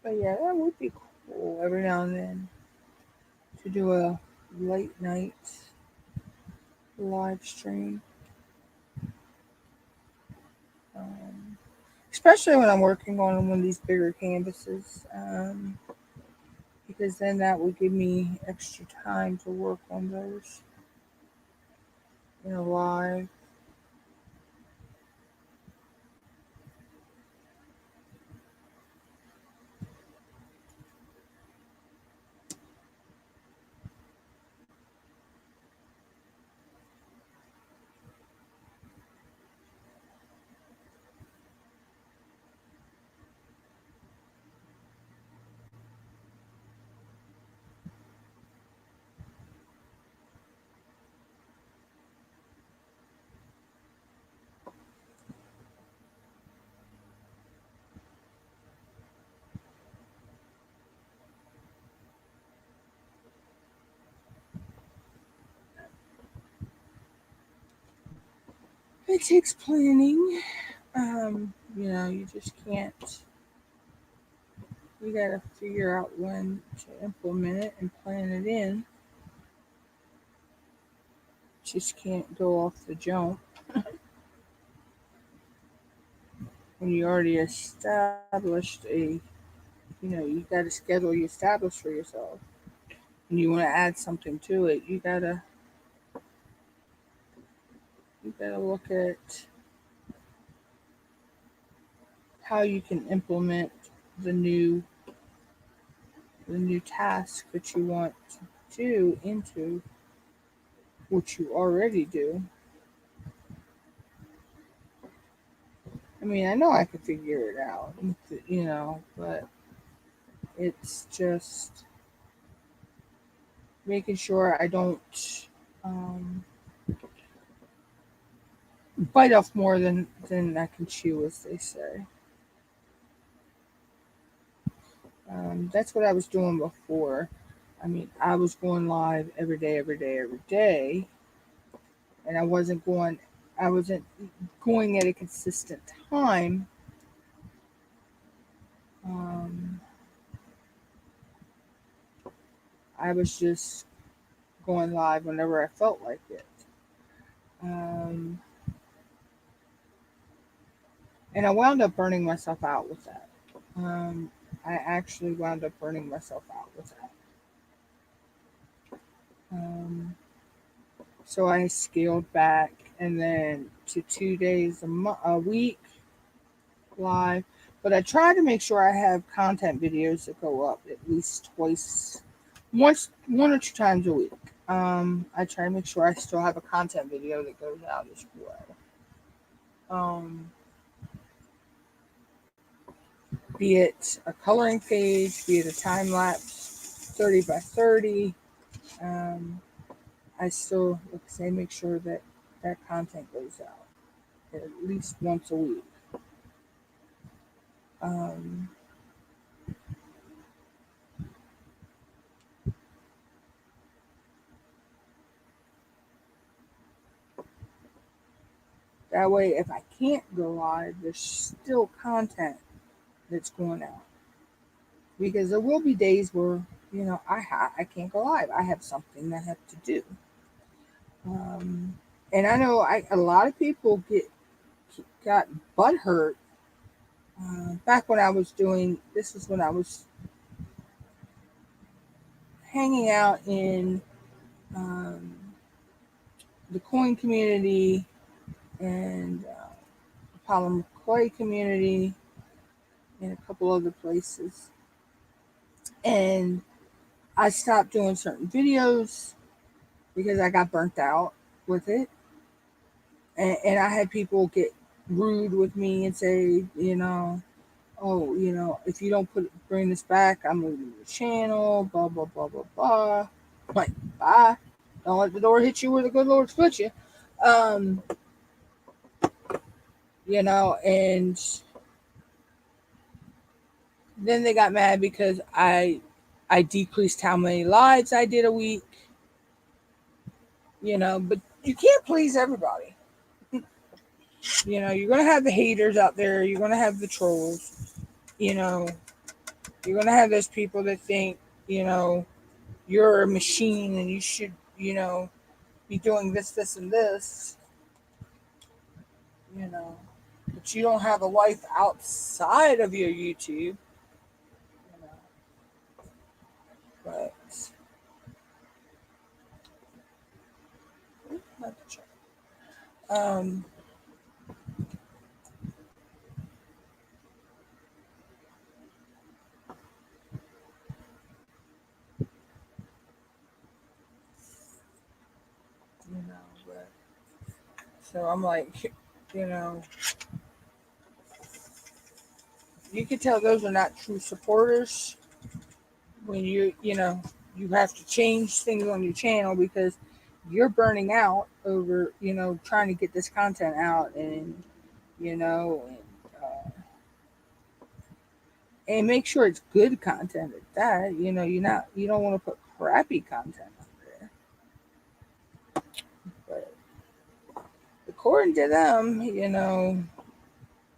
But yeah, that would be cool every now and then to do a late night live stream. Um, Especially when I'm working on one of these bigger canvases. because then that would give me extra time to work on those in a live. It takes planning. You just can't. You gotta figure out when to implement it and plan it in. Just can't go off the jump when you already established you got a schedule you established for yourself, and you want to add something to it. You gotta look at how you can implement the new task that you want to do into what you already do. I mean, I know I could figure it out, but it's just making sure I don't um, bite off more than I can chew, as they say. That's what I was doing before. I mean, I was going live every day, every day, every day, and I wasn't going at a consistent time. Um, I was just going live whenever I felt like it. Um, and I wound up burning myself out with that. I actually wound up burning myself out with that. Um, so I scaled back, and then to 2 days a week live. But I try to make sure I have content videos that go up at least one or two times a week. I try to make sure I still have a content video that goes out as well. Be it a coloring page, be it a time lapse, 30 by 30. Um, I still, like I say, make sure that that content goes out at least once a week. Um, that way, if I can't go live, there's still content that's going out. Because there will be days where, I can't go live. I have something I have to do. And I know a lot of people got butthurt back when I was doing this is when I was hanging out in um, the coin community and Polymer Clay community and a couple other places. And I stopped doing certain videos because I got burnt out with it. And I had people get rude with me and say, oh, if you don't bring this back, I'm leaving the channel, blah, blah, blah, blah, blah. Like, bye. Don't let the door hit you where the good Lord's put you. And then they got mad because I decreased how many lives I did a week, but you can't please everybody. You're going to have the haters out there. You're going to have the trolls. You're going to have those people that think, you're a machine and you should, be doing this, this, and this, but you don't have a life outside of your YouTube. Um, but so I'm like, you know, you can tell those are not true supporters when you have to change things on your channel because you're burning out over trying to get this content out you know and, and make sure it's good content at that. You don't want to put crappy content on there. But according to them,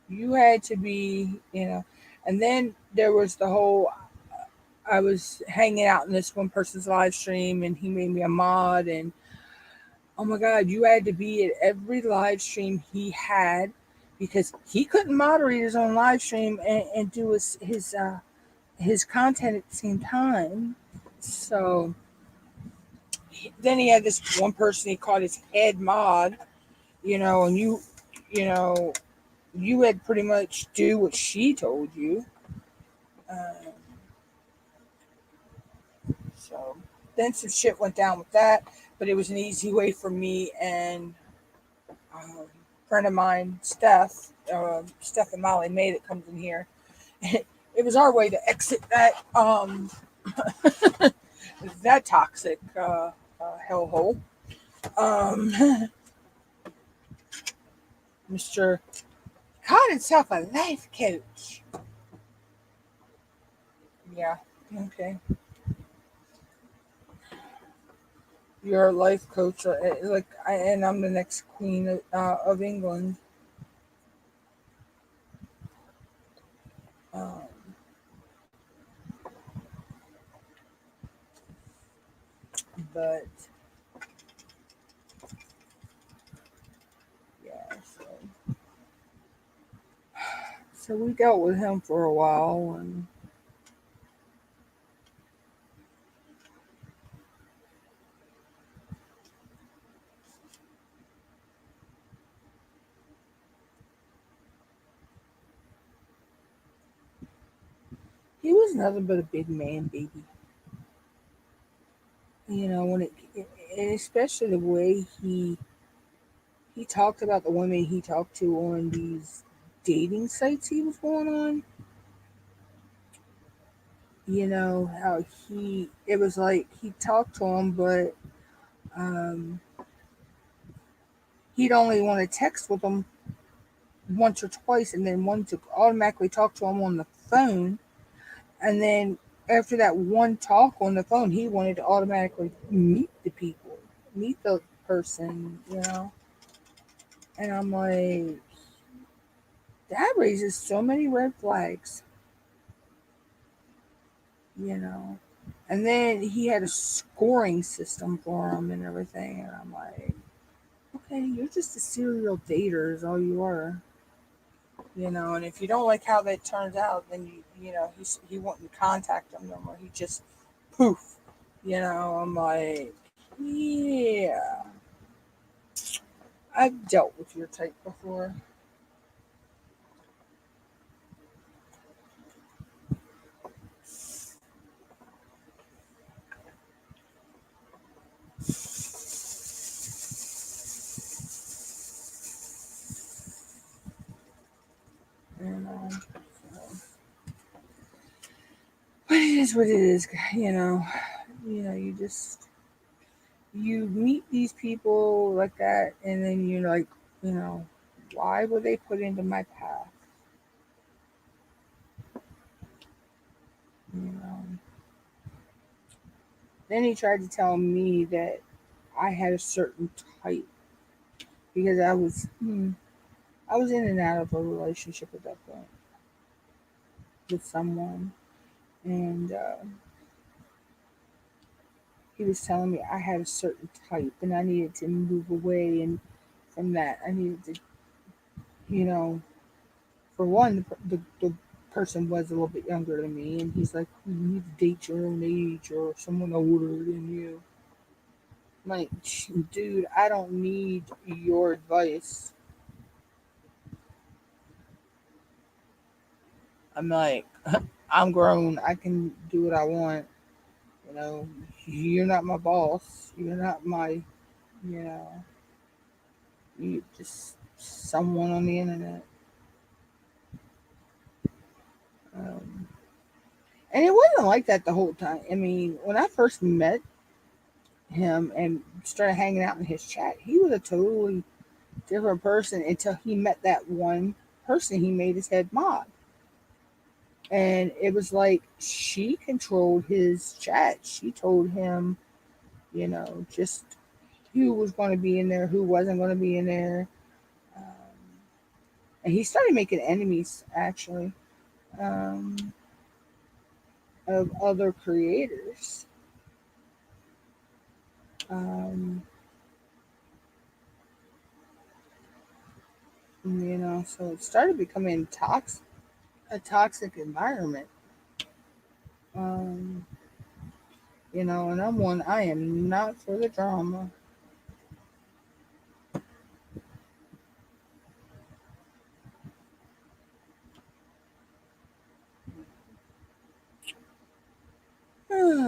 you had to be, and then there was the whole, I was hanging out in this one person's live stream and he made me a mod, and oh my God, you had to be at every live stream he had because he couldn't moderate his own live stream and do his content at the same time. So then he had this one person he called his head mod, and you know, you had pretty much do what she told you. Um, so then some shit went down with that, but it was an easy way for me and friend of mine, Steph and Molly May that comes in here. It was our way to exit that that toxic hellhole. Um, Mr. called himself a life coach. Yeah, okay. You're a life coach, and I'm the next queen of England. Um, but yeah, so we dealt with him for a while, and he was nothing but a big man baby. When and especially the way he talked about the women he talked to on these dating sites he was going on. How it was like he talked to him, but um, he'd only want to text with them once or twice, and then one to automatically talk to him on the phone, and then after that one talk on the phone, he wanted to automatically meet the person. And I'm like, that raises so many red flags, you know. And then he had a scoring system for him and everything, and I'm like, okay, you're just a serial dater, is all you are. And if you don't like how that turns out, then he wouldn't contact him no more. He just poof. I'm like, yeah, I've dealt with your type before. So, but it is what it is. You just you meet these people like that, and then you're like, you know, why were they put into my path? You know. Then he tried to tell me that I had a certain type because I was in and out of a relationship at that point with someone, and he was telling me I had a certain type, and I needed to move away and from that. I needed to, you know, for one, the person was a little bit younger than me, and he's like, you need to date your own age or someone older than you. Like, dude, I don't need your advice. I'm like, I'm grown. I can do what I want. You know, you're not my boss. You're not my, you know, you just someone on the internet. Um, and it wasn't like that the whole time. I mean, when I first met him and started hanging out in his chat, he was a totally different person until he met that one person he made his head mod. And it was like she controlled his chat. She told him, just who was going to be in there, who wasn't going to be in there. Um, and he started making enemies, actually, um, of other creators. Um, so it started becoming a toxic environment. Um, and I am not for the drama.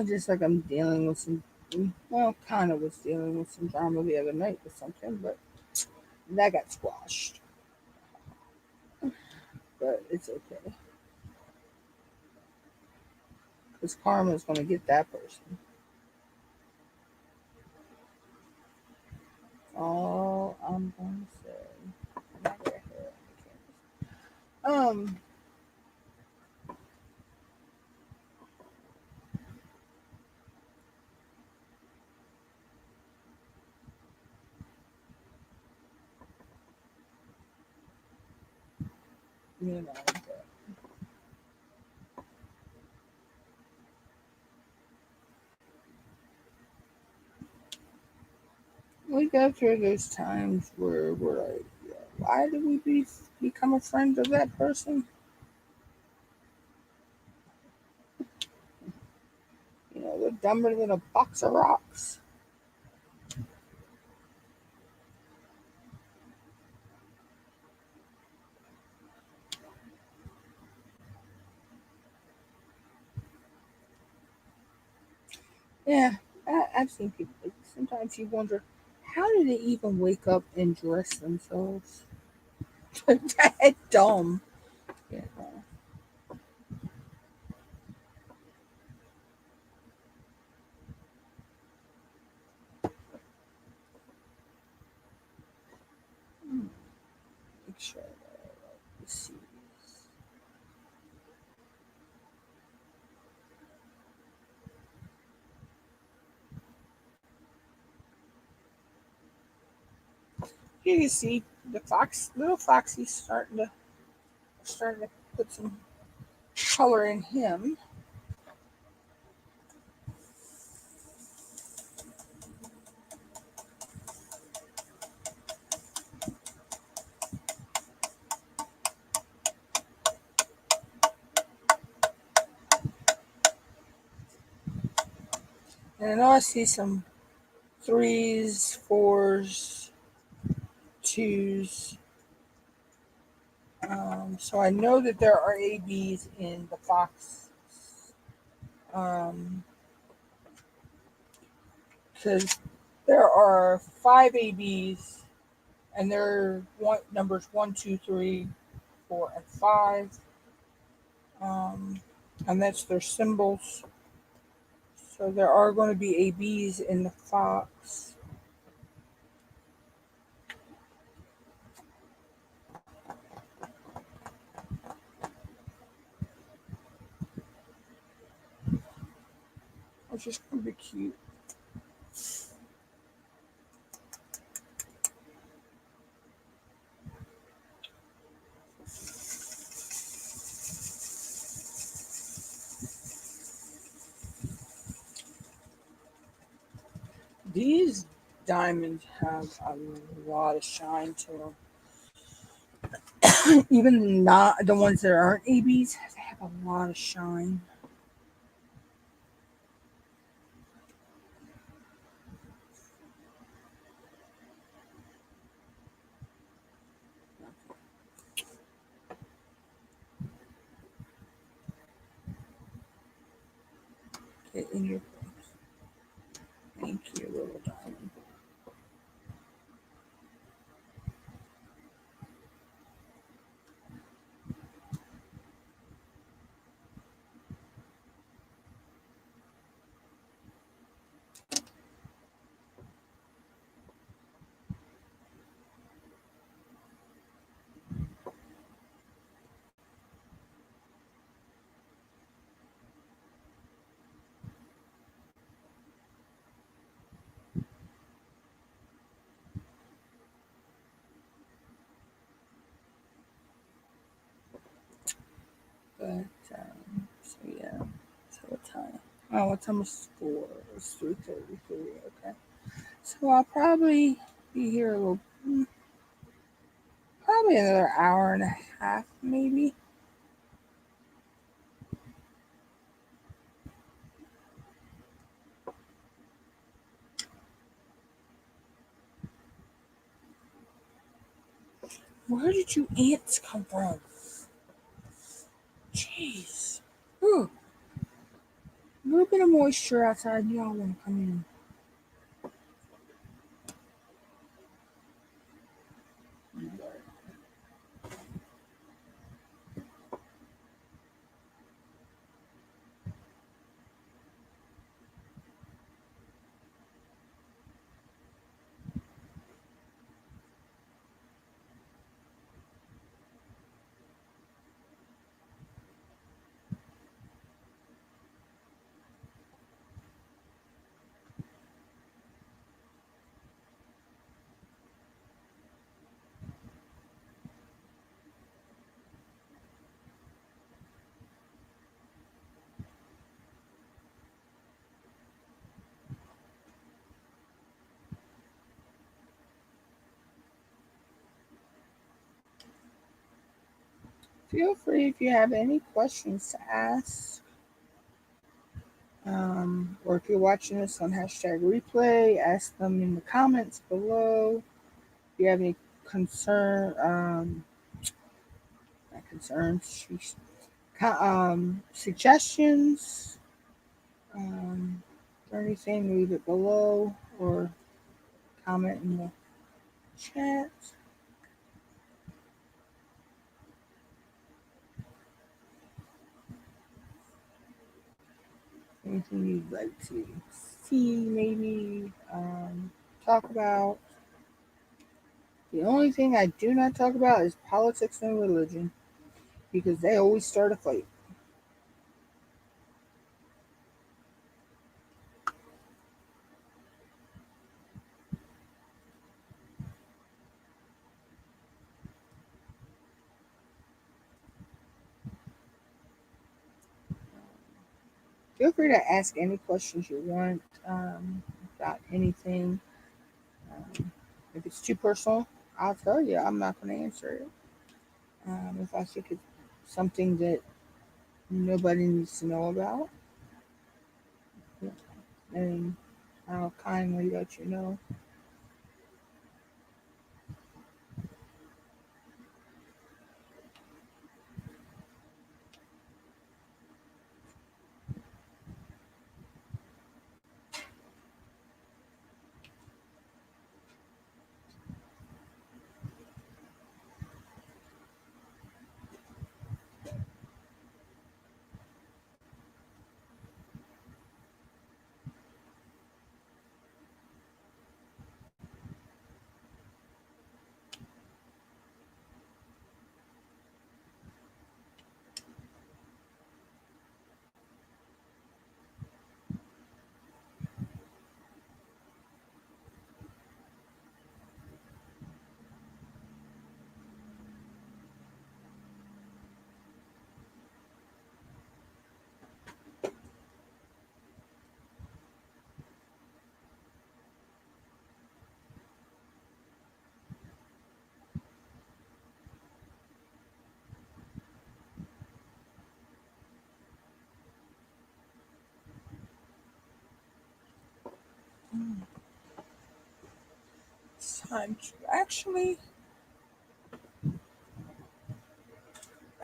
Just like I'm dealing with some, well, kind of was dealing with some drama the other night with something, but that got squashed. But it's okay, because karma's going to get that person. All I'm going to say. I'm not gonna hit it on the cameras. But we go through those times where we're like, yeah, why did we become a friend of that person? They're dumber than a box of rocks. Yeah, I've seen people. Like, sometimes you wonder, how did they even wake up and dress themselves? That dumb. Yeah. Hmm, make sure that I like to see this. Here you see the little foxy starting to put some color in him. And I know I see some threes, fours, twos. So I know that there are ABs in the fox. Um, because there are five ABs, and they're numbers 1, 2, 3, 4, and 5. Um, and that's their symbols. So there are going to be ABs in the fox. Which is going to be cute. These diamonds have a lot of shine to them. Even not the ones that aren't ABs, they have a lot of shine. it in your place. Thank you, little diamond. But so yeah. So what time? Oh, what time is 4? It's 3:33. Okay. So I'll probably be here a little, probably another hour and a half, maybe. Where did you ants come from? Jeez. Ooh, a little bit of moisture outside. Y'all want to come in. Feel free if you have any questions to ask. Or if you're watching this on #replay, ask them in the comments below. If you have any not concerns, suggestions, or anything, leave it below or comment in the chat. Anything you'd like to see, maybe talk about. The only thing I do not talk about is politics and religion because they always start a fight. Feel free to ask any questions you want about anything. If it's too personal, I'll tell you. I'm not going to answer it. If I think it's something that nobody needs to know about, then I'll kindly let you know. It's time to actually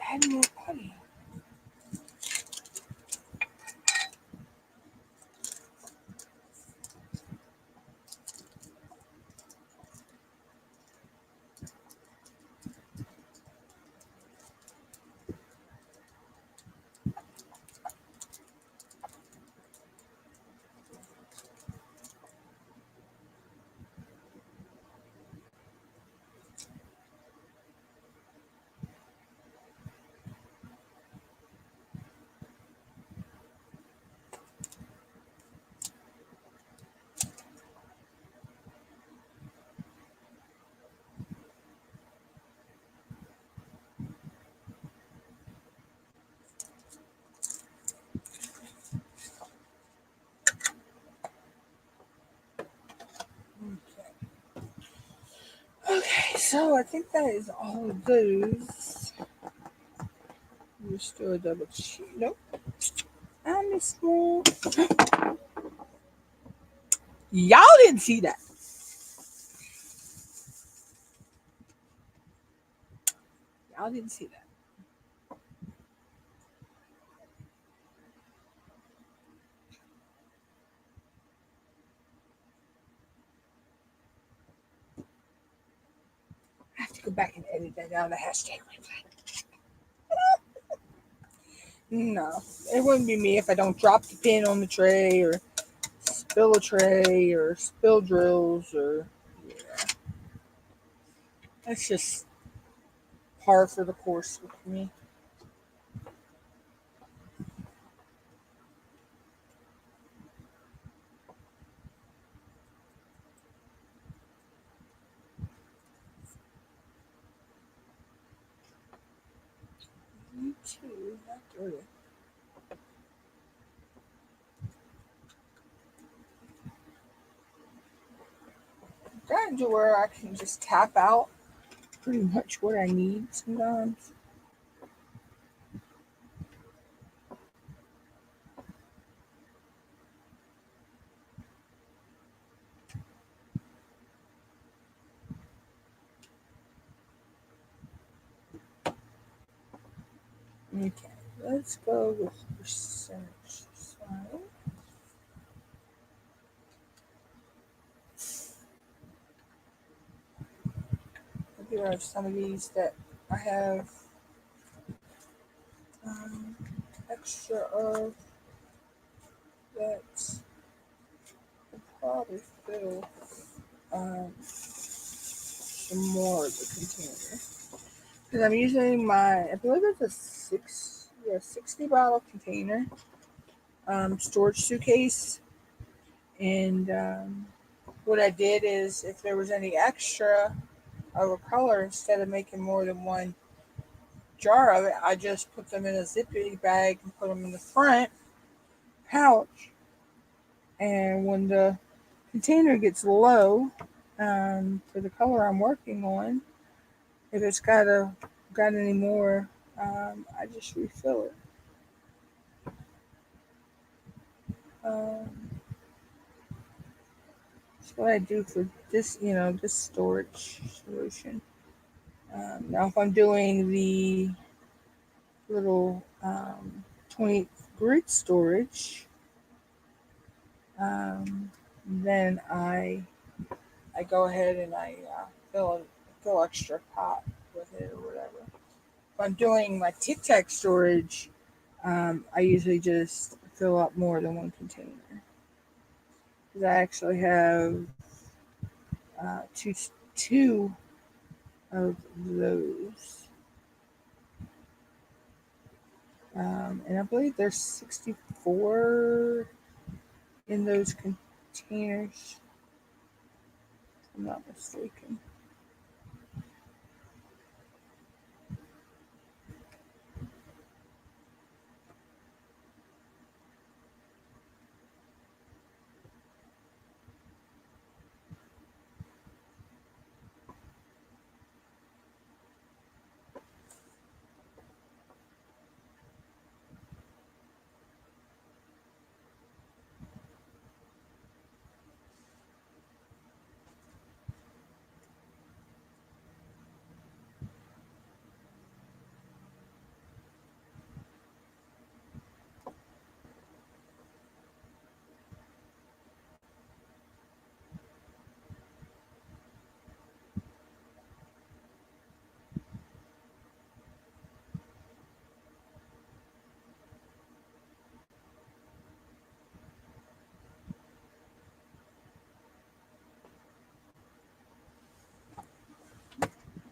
add more putty. Okay, so I think that is all of those. Just do a double check. Nope. I missed one. Y'all didn't see that. Y'all didn't see that. I have to go back and edit that down the hashtag replay. No, it wouldn't be me if I don't drop the pin on the tray or spill a tray or spill drills or yeah. That's just par for the course with me. Me too, not dirty. Gotten to where I can just tap out pretty much what I need sometimes. Okay, let's go with percentage sign. Here are some of these that I have extra of that will probably fill some more of the container. Because I'm using my, I believe it's a 60 bottle container storage suitcase. And what I did is if there was any extra of a color, instead of making more than one jar of it, I just put them in a zippy bag and put them in the front pouch. And when the container gets low for the color I'm working on, if it's got any more, I just refill it. That's what I do for this, this storage solution. Now, if I'm doing the little 20 grid storage, then I go ahead and I fill extra pot with it or whatever. If I'm doing my Tic Tac storage, I usually just fill up more than one container. Because I actually have two of those. And I believe there's 64 in those containers, if I'm not mistaken.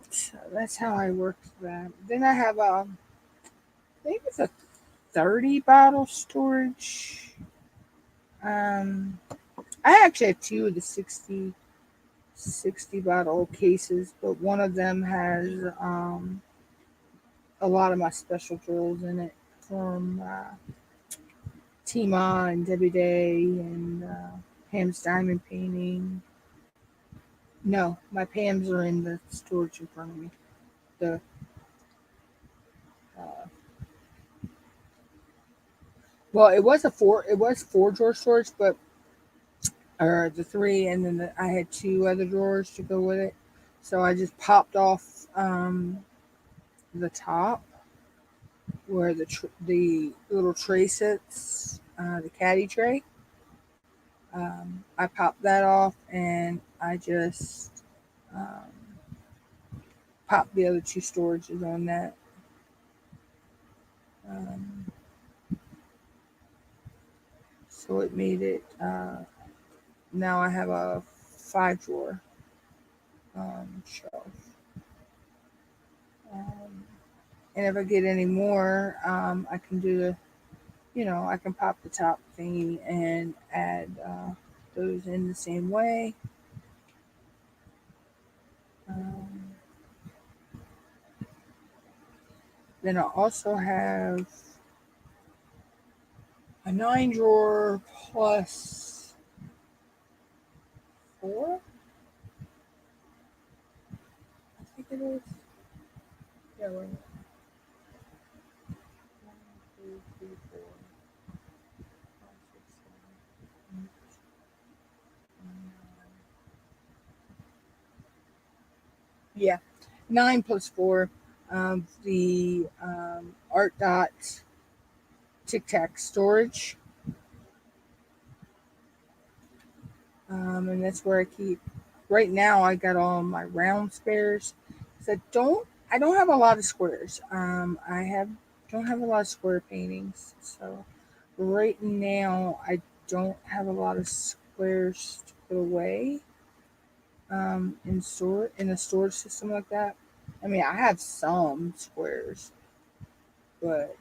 So that's how I work that. Then I have I think it's a 30 bottle storage. I actually have two of the 60 bottle cases, but one of them has a lot of my special drills in it from Tima and Debbie Day and Pam's Diamond Painting. No, my Pams are in the storage in front of me. The uh, well, it was four drawer storage, but or the three, and then I had two other drawers to go with it. So I just popped off the top where the little tray sits, the caddy tray. I popped that off, and I just um, popped the other two storages on that. Um, so it made it. Now I have a five drawer shelf. Um, and if I get any more, I can do I can pop the top thingy and add those in the same way. Um, then I also have a nine drawer plus four, I think it is. Yeah, wait a minute. 1, 2, 3, 4, 5, 6, 7, 8, 9. Yeah, nine plus four. The Art Dot Tic Tac storage, and that's where I keep. Right now, I got all my round spares. So I don't have a lot of squares. I have don't have a lot of square paintings. So right now, I don't have a lot of squares to put away in a storage system like that. I mean, I have some squares, but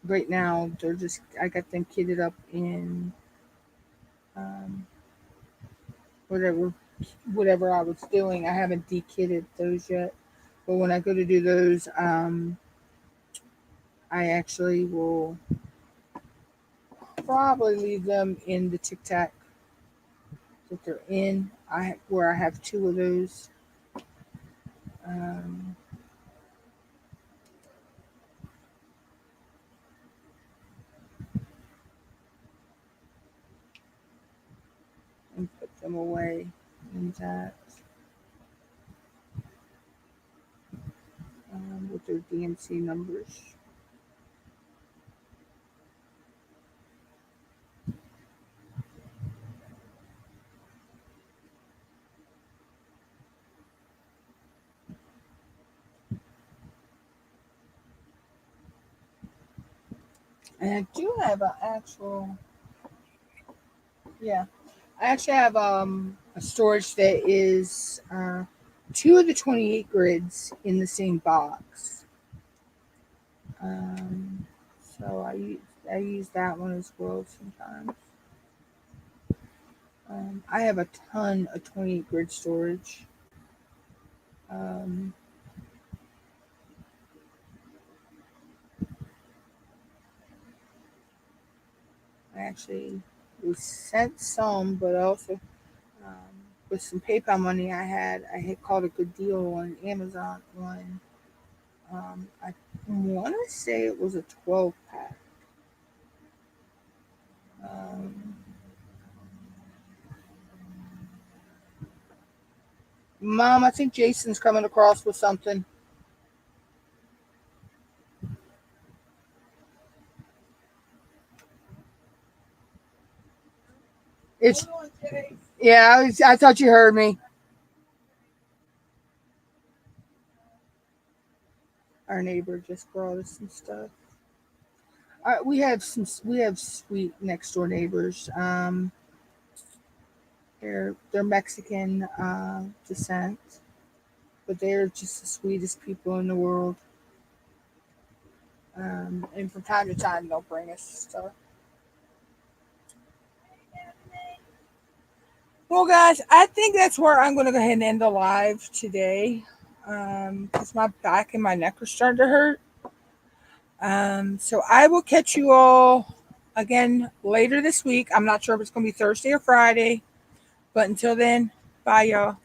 right now they're just I got them kitted up in um, whatever I was doing. I haven't dekitted those yet, but when I go to do those, I actually will probably leave them in the Tic Tac that they're in. I have two of those. Um, and put them away in that with their DMC numbers. And I do have an actual, yeah, I actually have a storage that is two of the 28 grids in the same box. Um, so I use that one as well sometimes. I have a ton of 28 grid storage. Um, I actually was sent some, but also with some PayPal money I had caught a good deal on Amazon on I want to say it was a 12 pack. Um, Mom, I think Jason's coming across with something. It's yeah. I thought you heard me. Our neighbor just brought us some stuff. We have sweet next door neighbors. They're Mexican descent, but they're just the sweetest people in the world. And from time to time they'll bring us stuff. Well, guys, I think that's where I'm going to go ahead and end the live today because my back and my neck are starting to hurt. So I will catch you all again later this week. I'm not sure if it's going to be Thursday or Friday. But until then, bye, y'all.